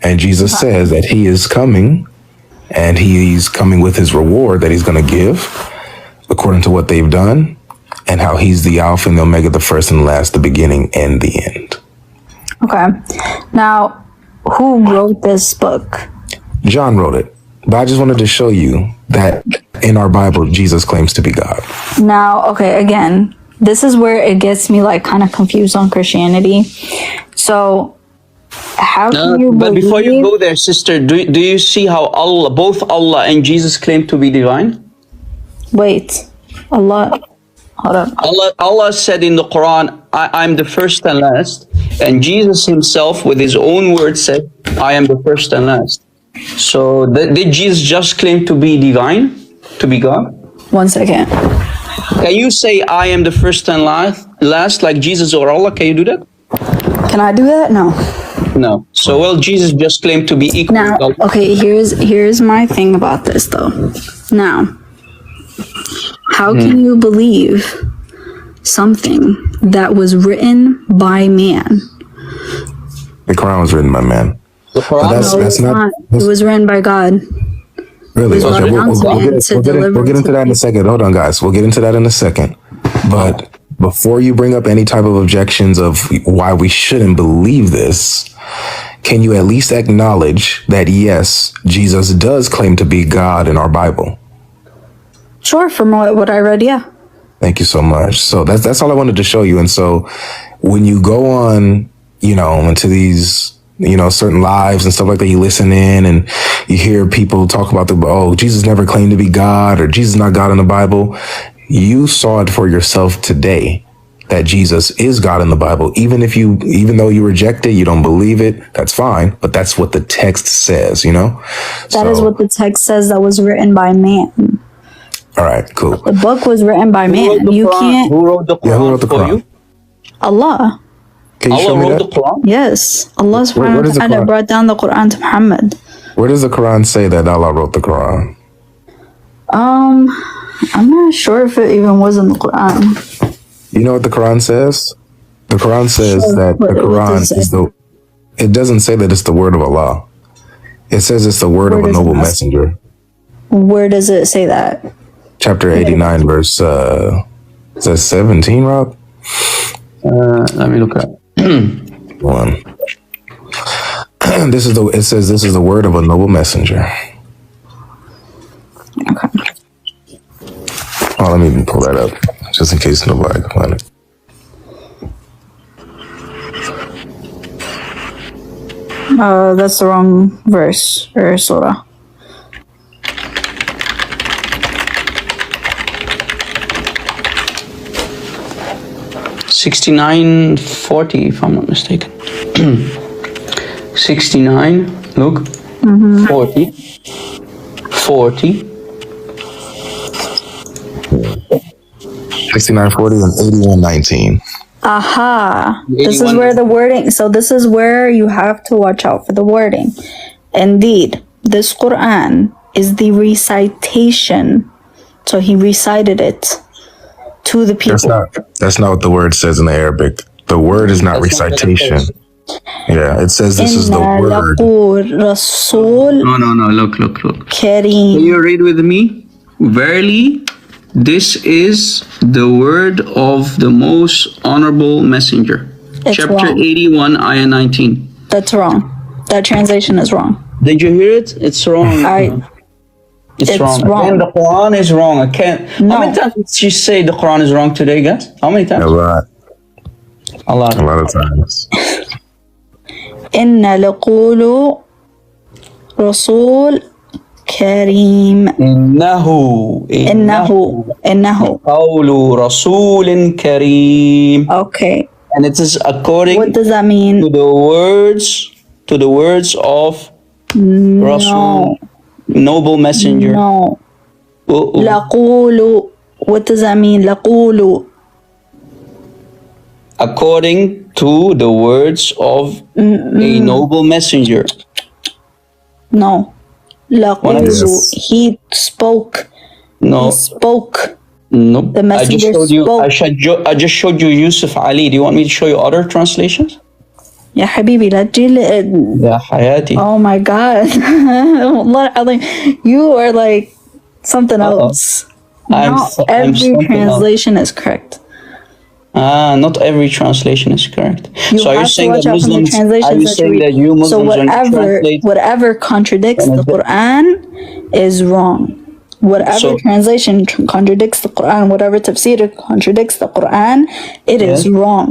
Speaker 2: And Jesus says that he is coming, and he's coming with his reward that he's going to give according to what they've done, and how he's the Alpha and the Omega, the first and the last, the beginning and the end.
Speaker 1: Okay. Now, who wrote this book?
Speaker 2: John wrote it, but I just wanted to show you that in our Bible, Jesus claims to be God.
Speaker 1: Now, okay, again, this is where it gets me like kind of confused on Christianity. So, how can you
Speaker 5: But
Speaker 1: believe?
Speaker 5: before you go there, sister, do you see how both Allah and Jesus claim to be divine?
Speaker 1: Wait, Allah. Hold up.
Speaker 5: Allah said in the Quran, I'm the first and last. And Jesus himself, with his own words, said, I am the first and last. So did Jesus just claim to be divine, to be God?
Speaker 1: 1 second.
Speaker 5: Can you say, I am the first and last like Jesus or Allah? Can you do that?
Speaker 1: Can I do that? No.
Speaker 5: No. So, well, Jesus just claimed to be equal
Speaker 1: Now,
Speaker 5: to Allah.
Speaker 1: okay, here's my thing about this though. Now, how can you believe something that was written by man?
Speaker 2: The Quran was written by man.
Speaker 5: The
Speaker 2: But
Speaker 5: Quran?
Speaker 2: that's
Speaker 1: No,
Speaker 2: that's
Speaker 1: it's
Speaker 2: not
Speaker 1: not. It was written by God.
Speaker 2: really
Speaker 1: was
Speaker 2: okay.
Speaker 1: brought down to man to
Speaker 2: We'll
Speaker 1: deliver
Speaker 2: get
Speaker 1: to
Speaker 2: into that in a
Speaker 1: people.
Speaker 2: second. Hold on, guys. We'll get into that in a second. But before you bring up any type of objections of why we shouldn't believe this, can you at least acknowledge that yes, Jesus does claim to be God in our Bible?
Speaker 1: Sure, from what I read, yeah.
Speaker 2: Thank you so much. So that's all I wanted to show you. And so when you go on, into these, certain lives and stuff like that, you listen in and you hear people talk about Jesus never claimed to be God, or Jesus is not God in the Bible. You saw it for yourself today that Jesus is God in the Bible. Even though you reject it, you don't believe it, that's fine. But that's what the text says,
Speaker 1: That is what the text says that was written by man.
Speaker 2: All right, cool.
Speaker 1: The book was written by man. You can't.
Speaker 5: Who wrote the Quran
Speaker 2: Who wrote the
Speaker 5: for
Speaker 2: Quran?
Speaker 5: you?
Speaker 1: Allah.
Speaker 2: Can you show
Speaker 5: Allah
Speaker 2: me
Speaker 5: wrote
Speaker 2: that?
Speaker 5: the Quran?
Speaker 1: Yes. Allah
Speaker 2: Where
Speaker 1: subhanahu
Speaker 2: does the
Speaker 1: wa ta'ala
Speaker 2: Quran-
Speaker 1: brought down the Quran to Muhammad.
Speaker 2: Where does the Quran say that Allah wrote the Quran?
Speaker 1: I'm not sure if it even was in the Quran.
Speaker 2: You know what the Quran says? The Quran says
Speaker 1: Sure.
Speaker 2: that the
Speaker 1: What does
Speaker 2: Quran
Speaker 1: it say?
Speaker 2: is it doesn't say that it's the word of Allah. It says it's the word
Speaker 1: Where
Speaker 2: of a
Speaker 1: does it
Speaker 2: noble
Speaker 1: not-
Speaker 2: messenger.
Speaker 1: Where does it say that?
Speaker 2: Chapter 89, verse, is that 17, Rob?
Speaker 5: Let me look at it.
Speaker 2: 1. It says this is the word of a noble messenger.
Speaker 1: Okay.
Speaker 2: Oh, let me pull that up, just in case nobody can find it.
Speaker 1: That's the wrong verse or surah.
Speaker 5: $69.40, if I'm not mistaken. 69, look, 40, 40,
Speaker 2: 69:40 and 81:19.
Speaker 1: Aha. This is
Speaker 5: 81.
Speaker 1: where the wording, so this is where you have to watch out for the wording. Indeed, this Quran is the recitation. So he recited it to the people.
Speaker 2: That's not what the word says in the Arabic. The word is not
Speaker 5: That's not what it
Speaker 2: recitation.
Speaker 5: says.
Speaker 2: Yeah, it says this is the
Speaker 1: إِنَّا
Speaker 2: word.
Speaker 1: لَقُولْ رَسُولٌ
Speaker 3: No. Look. Can
Speaker 1: كَرِيمٌ.
Speaker 3: you read with me? Verily, this is the word of the most honorable messenger.
Speaker 1: It's
Speaker 3: Chapter
Speaker 1: wrong.
Speaker 3: 81, ayah 19.
Speaker 1: That's wrong. That translation is wrong.
Speaker 5: Did you hear it? It's wrong. It's wrong.
Speaker 1: wrong.
Speaker 5: And the Quran is wrong. I can't.
Speaker 1: No.
Speaker 5: How many times did she say the Quran is wrong today, guys? How many times?
Speaker 2: A lot
Speaker 5: A lot.
Speaker 2: of times.
Speaker 1: إِنَّا لَقُولُ رَسُولٌ كَرِيمٌ. إنه
Speaker 5: قول رسول كريم.
Speaker 1: Okay.
Speaker 5: And it is according
Speaker 1: What does that mean?
Speaker 5: to the words of Rasul, noble messenger.
Speaker 1: No.
Speaker 5: Oh.
Speaker 1: لَقُولُ. What does that mean? لَقُولُ.
Speaker 5: According to the words of a noble messenger.
Speaker 1: No. لَقُولُ.
Speaker 2: Yes.
Speaker 1: He spoke.
Speaker 5: No.
Speaker 1: He spoke.
Speaker 5: Nope.
Speaker 1: The messenger spoke.
Speaker 5: I just showed you Yusuf Ali. Do you want me to show you other translations?
Speaker 1: يا حبيبي لا تجيلي.
Speaker 5: يا حياتي.
Speaker 1: Oh my God. You are like something else. Not every
Speaker 5: something
Speaker 1: translation is correct.
Speaker 5: Not every translation is correct.
Speaker 1: You
Speaker 5: So are you
Speaker 1: have to
Speaker 5: saying
Speaker 1: watch
Speaker 5: that
Speaker 1: out from the
Speaker 5: Muslims? Are
Speaker 1: translations
Speaker 5: you
Speaker 1: that
Speaker 5: saying
Speaker 1: you
Speaker 5: that
Speaker 1: read.
Speaker 5: you Muslims
Speaker 1: So
Speaker 5: don't translate?
Speaker 1: whatever contradicts the Quran is wrong. Whatever
Speaker 5: So-
Speaker 1: translation contradicts the Quran, whatever tafsir contradicts the Quran, it is
Speaker 5: Yes.
Speaker 1: wrong.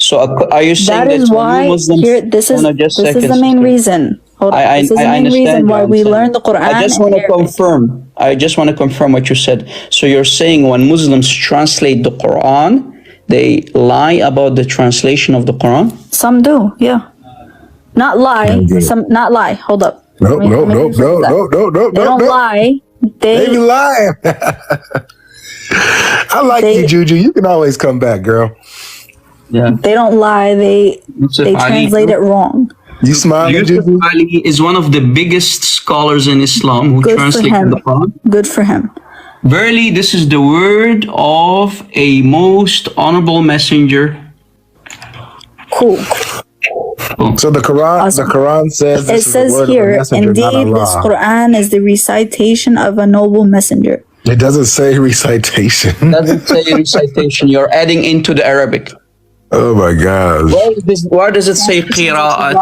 Speaker 5: So are you saying
Speaker 1: That is
Speaker 5: you
Speaker 1: why
Speaker 5: Muslims?
Speaker 1: here this is
Speaker 5: No, just
Speaker 1: this is
Speaker 5: seconds,
Speaker 1: the main
Speaker 5: sister.
Speaker 1: reason. Hold on. This is the main
Speaker 5: understand
Speaker 1: reason
Speaker 5: you,
Speaker 1: why
Speaker 5: I'm
Speaker 1: we
Speaker 5: saying.
Speaker 1: learn the Quran.
Speaker 5: I just want to
Speaker 1: in Arabic.
Speaker 5: confirm. I just want to confirm what you said. So you're saying when Muslims translate the Quran, they lie about the translation of the Quran?
Speaker 1: Some do, yeah. Not lie.
Speaker 2: Okay.
Speaker 1: Not lie. Hold up.
Speaker 2: No.
Speaker 1: Let me rephrase that. They don't lie.
Speaker 2: They be lying. I like you, Juju. You can always come back, girl.
Speaker 3: Yeah.
Speaker 1: They don't lie. They
Speaker 3: Yusuf Ali,
Speaker 1: translate it wrong.
Speaker 2: You smiling,
Speaker 3: Yusuf
Speaker 2: Juju?
Speaker 3: Ali is one of the biggest scholars in Islam who
Speaker 1: Good for
Speaker 3: translated
Speaker 1: him.
Speaker 3: the Quran.
Speaker 1: Good for him.
Speaker 3: Verily, this is the word of a most honorable messenger.
Speaker 1: Cool.
Speaker 2: So the Quran,
Speaker 1: Awesome.
Speaker 2: the Quran says
Speaker 1: It
Speaker 2: this is the
Speaker 1: says
Speaker 2: word of a
Speaker 1: here,
Speaker 2: messenger, not
Speaker 1: indeed, this
Speaker 2: Allah.
Speaker 1: Quran is the recitation of a noble messenger.
Speaker 2: It doesn't say recitation.
Speaker 5: Doesn't say recitation. You're adding into the Arabic.
Speaker 2: Oh my gosh.
Speaker 5: Where does it say qira'at?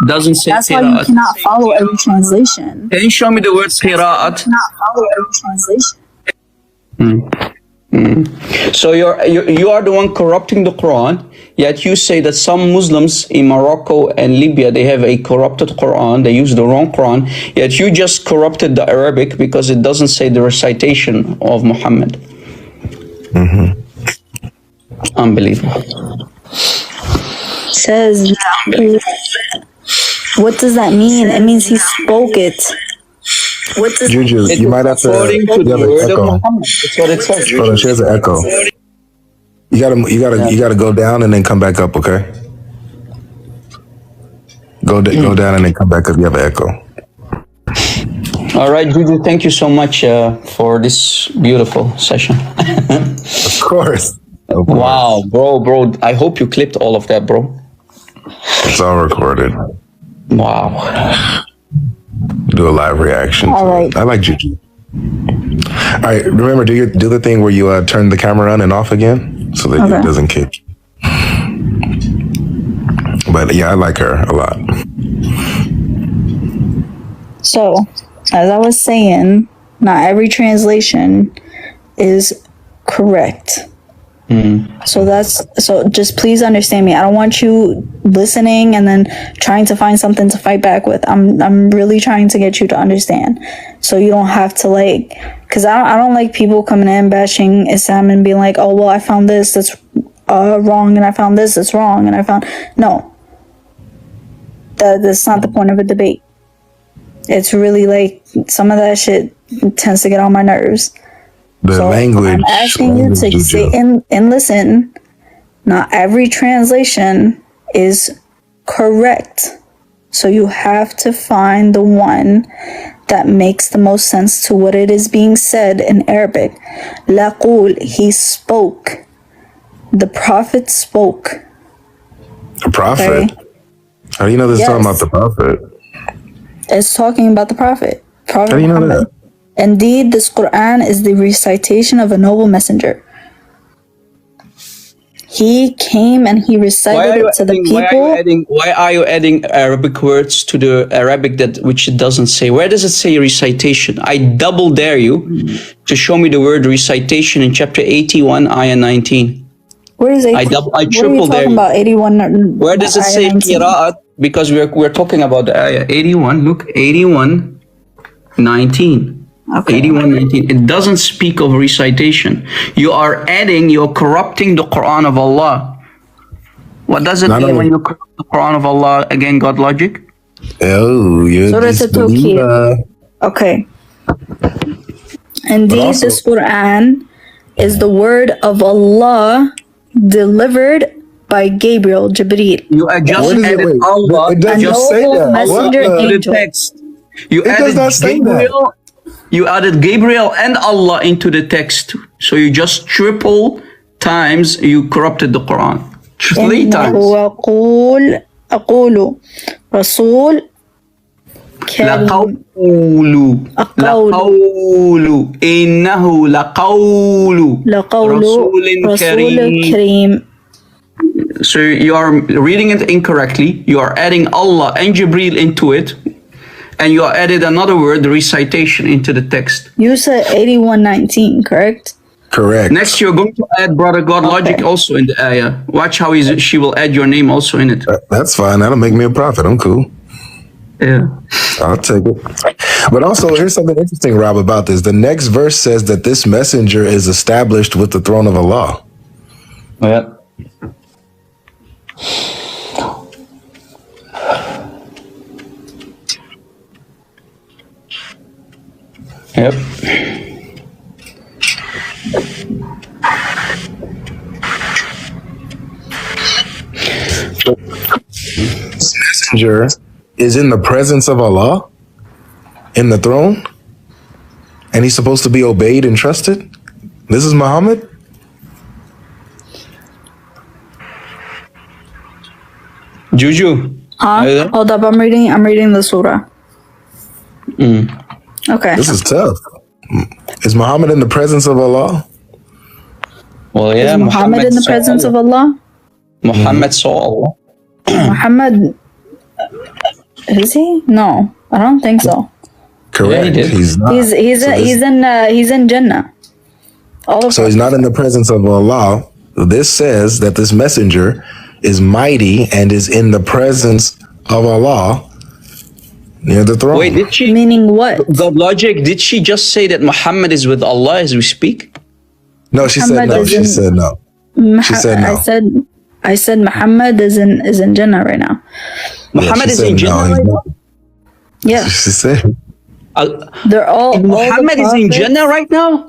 Speaker 5: Doesn't say
Speaker 1: That's why you
Speaker 5: qira'at.
Speaker 1: cannot follow every translation.
Speaker 5: Can you show me the word qira'at?
Speaker 1: Cannot follow every translation.
Speaker 5: So you are the one corrupting the Quran, yet you say that some Muslims in Morocco and Libya, they have a corrupted Quran, they use the wrong Quran, yet you just corrupted the Arabic because it doesn't say the recitation of Muhammad. Unbelievable.
Speaker 1: Says, what does that mean? It means he spoke it. What does
Speaker 2: Juju, you might have to.
Speaker 5: According to
Speaker 2: You
Speaker 5: the
Speaker 2: have an
Speaker 5: word of
Speaker 2: echo.
Speaker 5: Muhammad. That's what it says.
Speaker 2: Hold on, she has an echo. You gotta go down and then come back up, okay? Go down and then come back up. You have an echo.
Speaker 5: All right, Juju, thank you so much for this beautiful session.
Speaker 2: Of course. Of course.
Speaker 5: Wow, bro, I hope you clipped all of that, bro.
Speaker 2: It's all recorded.
Speaker 5: Wow.
Speaker 2: Do a live reaction.
Speaker 1: All
Speaker 2: to
Speaker 1: right.
Speaker 2: it. I like Juju. All right, remember, do the thing where you turn the camera on and off again so that it doesn't kick. But yeah, I like her a lot.
Speaker 1: So, as I was saying, not every translation is correct. So just please understand me. I don't want you listening and then trying to find something to fight back with. I'm really trying to get you to understand. So you don't have to because I don't like people coming in bashing Islam and being like, oh, well, I found this that's wrong, and I found this that's wrong, and I found... No. That's not the point of a debate. It's really some of that shit tends to get on my nerves.
Speaker 2: The language.
Speaker 1: I'm asking you to
Speaker 2: Juju.
Speaker 1: sit and listen. Not every translation is correct. So you have to find the one that makes the most sense to what it is being said in Arabic. Laqul, he spoke. The Prophet spoke.
Speaker 2: A prophet?
Speaker 1: Okay.
Speaker 2: How do you know this is talking about
Speaker 1: Yes.
Speaker 2: the prophet?
Speaker 1: It's talking about the Prophet. Prophet
Speaker 2: How do you know
Speaker 1: Muhammad.
Speaker 2: that?
Speaker 1: Indeed, this Quran is the recitation of a noble messenger. He came and he recited it to the people.
Speaker 5: Why are you adding Arabic words to the Arabic which it doesn't say? Where does it say recitation? I double dare you to show me the word recitation in chapter 81, ayah 19.
Speaker 1: Where is it?
Speaker 5: I
Speaker 1: what are you
Speaker 5: triple dare
Speaker 1: talking
Speaker 5: you.
Speaker 1: about? 81.
Speaker 5: Where does it say
Speaker 1: 19?
Speaker 5: qira'at? Because we're talking about the ayah 81. Look, 81, 19.
Speaker 1: Okay.
Speaker 5: 81:19. It doesn't speak of recitation. You're corrupting the Quran of Allah. What does it mean when you corrupt the Quran of Allah? Again, GodLogic?
Speaker 2: Oh, you're
Speaker 1: Surah
Speaker 2: a
Speaker 1: At-Tawqir.
Speaker 2: disbeliever.
Speaker 1: Okay. Indeed,
Speaker 2: also-
Speaker 1: this Quran is the word of Allah delivered by Gabriel, Jibreel.
Speaker 5: You just
Speaker 2: What is it?
Speaker 5: added
Speaker 2: Wait,
Speaker 5: Allah.
Speaker 2: it doesn't
Speaker 1: noble
Speaker 2: say that.
Speaker 1: messenger
Speaker 2: What the-
Speaker 5: To the
Speaker 1: angel.
Speaker 5: text. You
Speaker 2: It does not say that.
Speaker 5: You added Gabriel and Allah into the text. So you just triple times you corrupted the Quran. 3 times.
Speaker 1: أقول رسول كريم
Speaker 5: لقول إنه لقول
Speaker 1: لقول
Speaker 5: رسول كريم.
Speaker 1: كريم.
Speaker 5: So you are reading it incorrectly. You are adding Allah and Jibreel into it. And you added another word, the recitation, into the text.
Speaker 1: You said 81:19, correct?
Speaker 2: Correct.
Speaker 5: Next, you're going to add Brother GodLogic
Speaker 1: Okay.
Speaker 5: also in the ayah. Watch how she will add your name also in it.
Speaker 2: That's fine. That'll make me a prophet. I'm cool.
Speaker 5: Yeah.
Speaker 2: I'll take it. But also, here's something interesting, Rob, about this. The next verse says that this messenger is established with the throne of Allah.
Speaker 5: Yeah. Yep.
Speaker 2: This messenger is in the presence of Allah, in the throne, and he's supposed to be obeyed and trusted. This is Muhammad.
Speaker 5: Juju. Are you there?
Speaker 1: Hold up, I'm reading the surah. Okay.
Speaker 2: This is tough. Is Muhammad in the presence of Allah?
Speaker 5: Well, yeah.
Speaker 1: Is Muhammad in the
Speaker 5: saw
Speaker 1: presence of
Speaker 5: Allah.
Speaker 1: Allah?
Speaker 5: Muhammad saw Allah.
Speaker 1: Muhammad, is he? No, I don't think so.
Speaker 2: Correct.
Speaker 5: Yeah, he did.
Speaker 2: He's not.
Speaker 1: He's in Jannah. All of
Speaker 2: So he's not in the presence of Allah. This says that this messenger is mighty and is in the presence of Allah near the throne.
Speaker 5: Wait, did she?
Speaker 1: Meaning what?
Speaker 5: GodLogic, did she just say that Muhammad is with Allah as we speak?
Speaker 2: No, she said
Speaker 1: Muhammad
Speaker 2: no.
Speaker 1: is
Speaker 2: She
Speaker 1: in-
Speaker 2: said no. She said no.
Speaker 1: I said Muhammad is in Jannah right now.
Speaker 5: Muhammad
Speaker 2: she
Speaker 5: is
Speaker 2: said
Speaker 5: in
Speaker 2: no,
Speaker 5: Jannah
Speaker 2: he's
Speaker 5: right now?
Speaker 2: not.
Speaker 1: Yeah,
Speaker 2: She said.
Speaker 1: they're all
Speaker 5: Muhammad is in
Speaker 1: prophets-
Speaker 5: Jannah right now?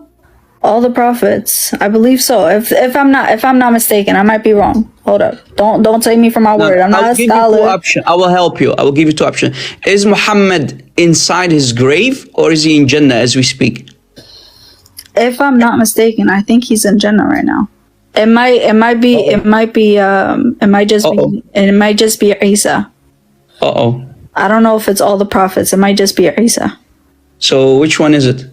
Speaker 1: All the prophets, I believe so. If I'm not mistaken, I might be wrong. Hold up, don't take me for my word. I'm not
Speaker 5: I'll
Speaker 1: a
Speaker 5: give you two
Speaker 1: scholar.
Speaker 5: options. I will help you. I will give you two options. Is Muhammad inside his grave or is he in Jannah as we speak?
Speaker 1: If I'm not mistaken, I think he's in Jannah right now. It might just be Isa.
Speaker 5: Uh-oh.
Speaker 1: I don't know if it's all the prophets. It might just be Isa.
Speaker 5: So which one is it?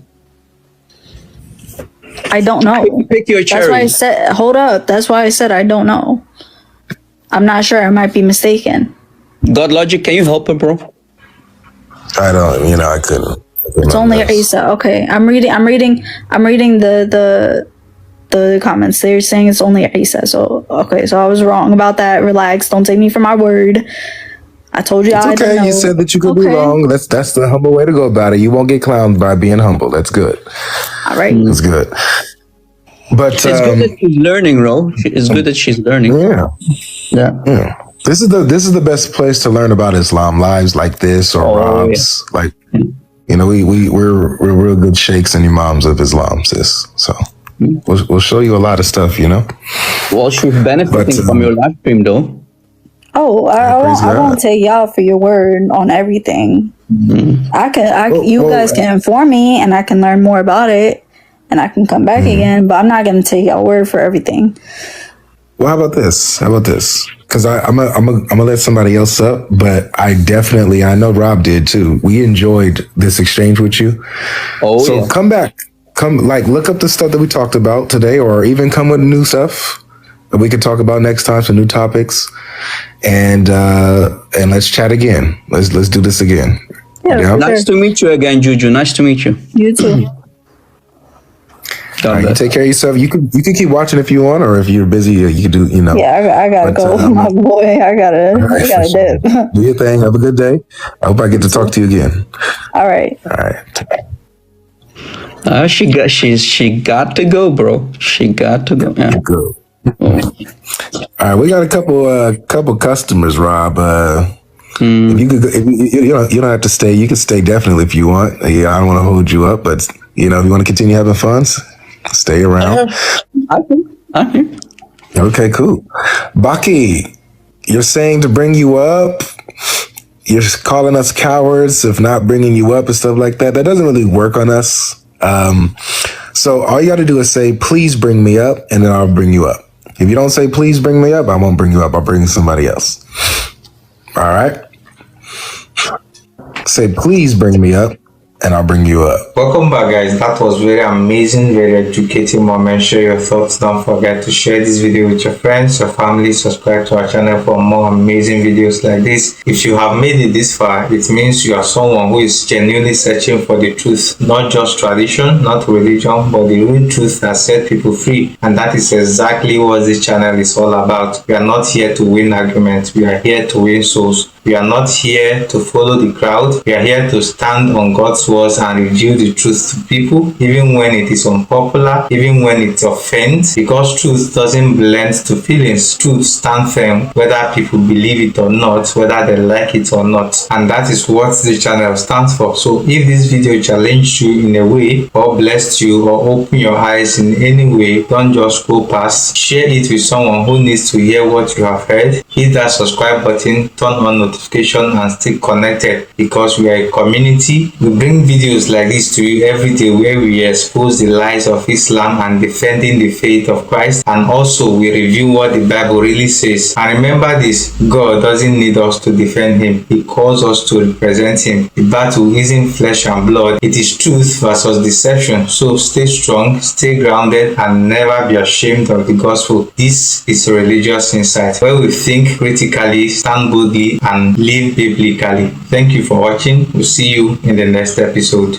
Speaker 1: I don't know.
Speaker 5: Pick your
Speaker 1: That's why I
Speaker 5: cherry.
Speaker 1: said, hold up. That's why I said I don't know. I'm not sure. I might be mistaken.
Speaker 5: GodLogic, can you help him, bro?
Speaker 2: I don't. I couldn't.
Speaker 1: It's only Isa. Okay, I'm reading the comments. They're saying it's only Isa. So okay, so I was wrong about that. Relax. Don't take me for my word. I told you
Speaker 2: It's
Speaker 1: I didn't
Speaker 2: okay.
Speaker 1: know.
Speaker 2: You said that you could be
Speaker 1: Okay.
Speaker 2: wrong. That's the humble way to go about it. You won't get clowned by being humble. That's good.
Speaker 1: All right.
Speaker 2: That's good. But
Speaker 5: It's good that she's learning, bro. It's good that she's learning.
Speaker 2: yeah,
Speaker 5: Yeah.
Speaker 2: this is the best place to learn about Islam. Lives like this or Rob's, like we're real good sheikhs and imams of Islam, sis. So we'll show you a lot of stuff.
Speaker 5: Well, she's benefiting from your live stream, though.
Speaker 1: Oh, I
Speaker 2: praise God.
Speaker 1: won't take y'all for your word on everything. You guys can inform me, and I can learn more about it, and I can come back again. But I'm not gonna take y'all word for everything.
Speaker 2: Well, how about this? Because I'm gonna let somebody else up, but I know Rob did too. We enjoyed this exchange with you.
Speaker 5: Oh,
Speaker 2: So
Speaker 5: yeah.
Speaker 2: come back, look up the stuff that we talked about today, or even come with new stuff that we could talk about next time, some new topics, and let's chat again. Let's do this again.
Speaker 1: Yeah,
Speaker 5: Nice to meet you again, Juju. Nice to meet you.
Speaker 1: You too.
Speaker 2: All right, you take care of yourself. You can keep watching if you want, or if you're busy, you can do.
Speaker 1: Yeah, I gotta
Speaker 2: But,
Speaker 1: go, my boy. I gotta dip.
Speaker 2: Do your thing. Have a good day. I hope I get to talk to you again.
Speaker 1: All right.
Speaker 2: All right.
Speaker 5: She got to go, bro. She got to go. Yeah.
Speaker 2: Good. All right, we got a couple customers, Rob. If you could, you don't have to stay. You can stay definitely if you want. Yeah, I don't want to hold you up, but if you want to continue having fun, stay around.
Speaker 5: I think.
Speaker 2: Okay, cool. Baki, you're saying to bring you up. You're calling us cowards if not bringing you up and stuff like that. That doesn't really work on us. So all you got to do is say, "Please bring me up," and then I'll bring you up. If you don't say, "Please bring me up," I won't bring you up. I'll bring somebody else. All right. Say, "Please bring me up," and I'll bring you up.
Speaker 6: Welcome back, guys. That was very amazing, very educating moment. Share your thoughts. Don't forget to share this video with your friends, your family. Subscribe to our channel for more amazing videos like this. If you have made it this far, it means you are someone who is genuinely searching for the truth, not just tradition, not religion, but the real truth that set people free. And that is exactly what this channel is all about. We are not here to win arguments. We are here to win souls. We are not here to follow the crowd. We are here to stand on God's words and reveal the truth to people, even when it is unpopular, even when it offends, because truth doesn't blend to feelings. Truth stands firm, whether people believe it or not, whether they like it or not. And that is what the channel stands for. So if this video challenged you in a way, or blessed you, or opened your eyes in any way, don't just go past. Share it with someone who needs to hear what you have heard. Hit that subscribe button, turn on notifications notification and stay connected, because we are a community. We bring videos like this to you every day where we expose the lies of Islam and defending the faith of Christ, and also we review what the Bible really says. And remember this, God doesn't need us to defend him. He calls us to represent him. The battle isn't flesh and blood, it is truth versus deception. So stay strong, stay grounded, and never be ashamed of the gospel. This is a religious insight where we think critically, stand boldly, and live biblically. Thank you for watching. We'll see you in the next episode.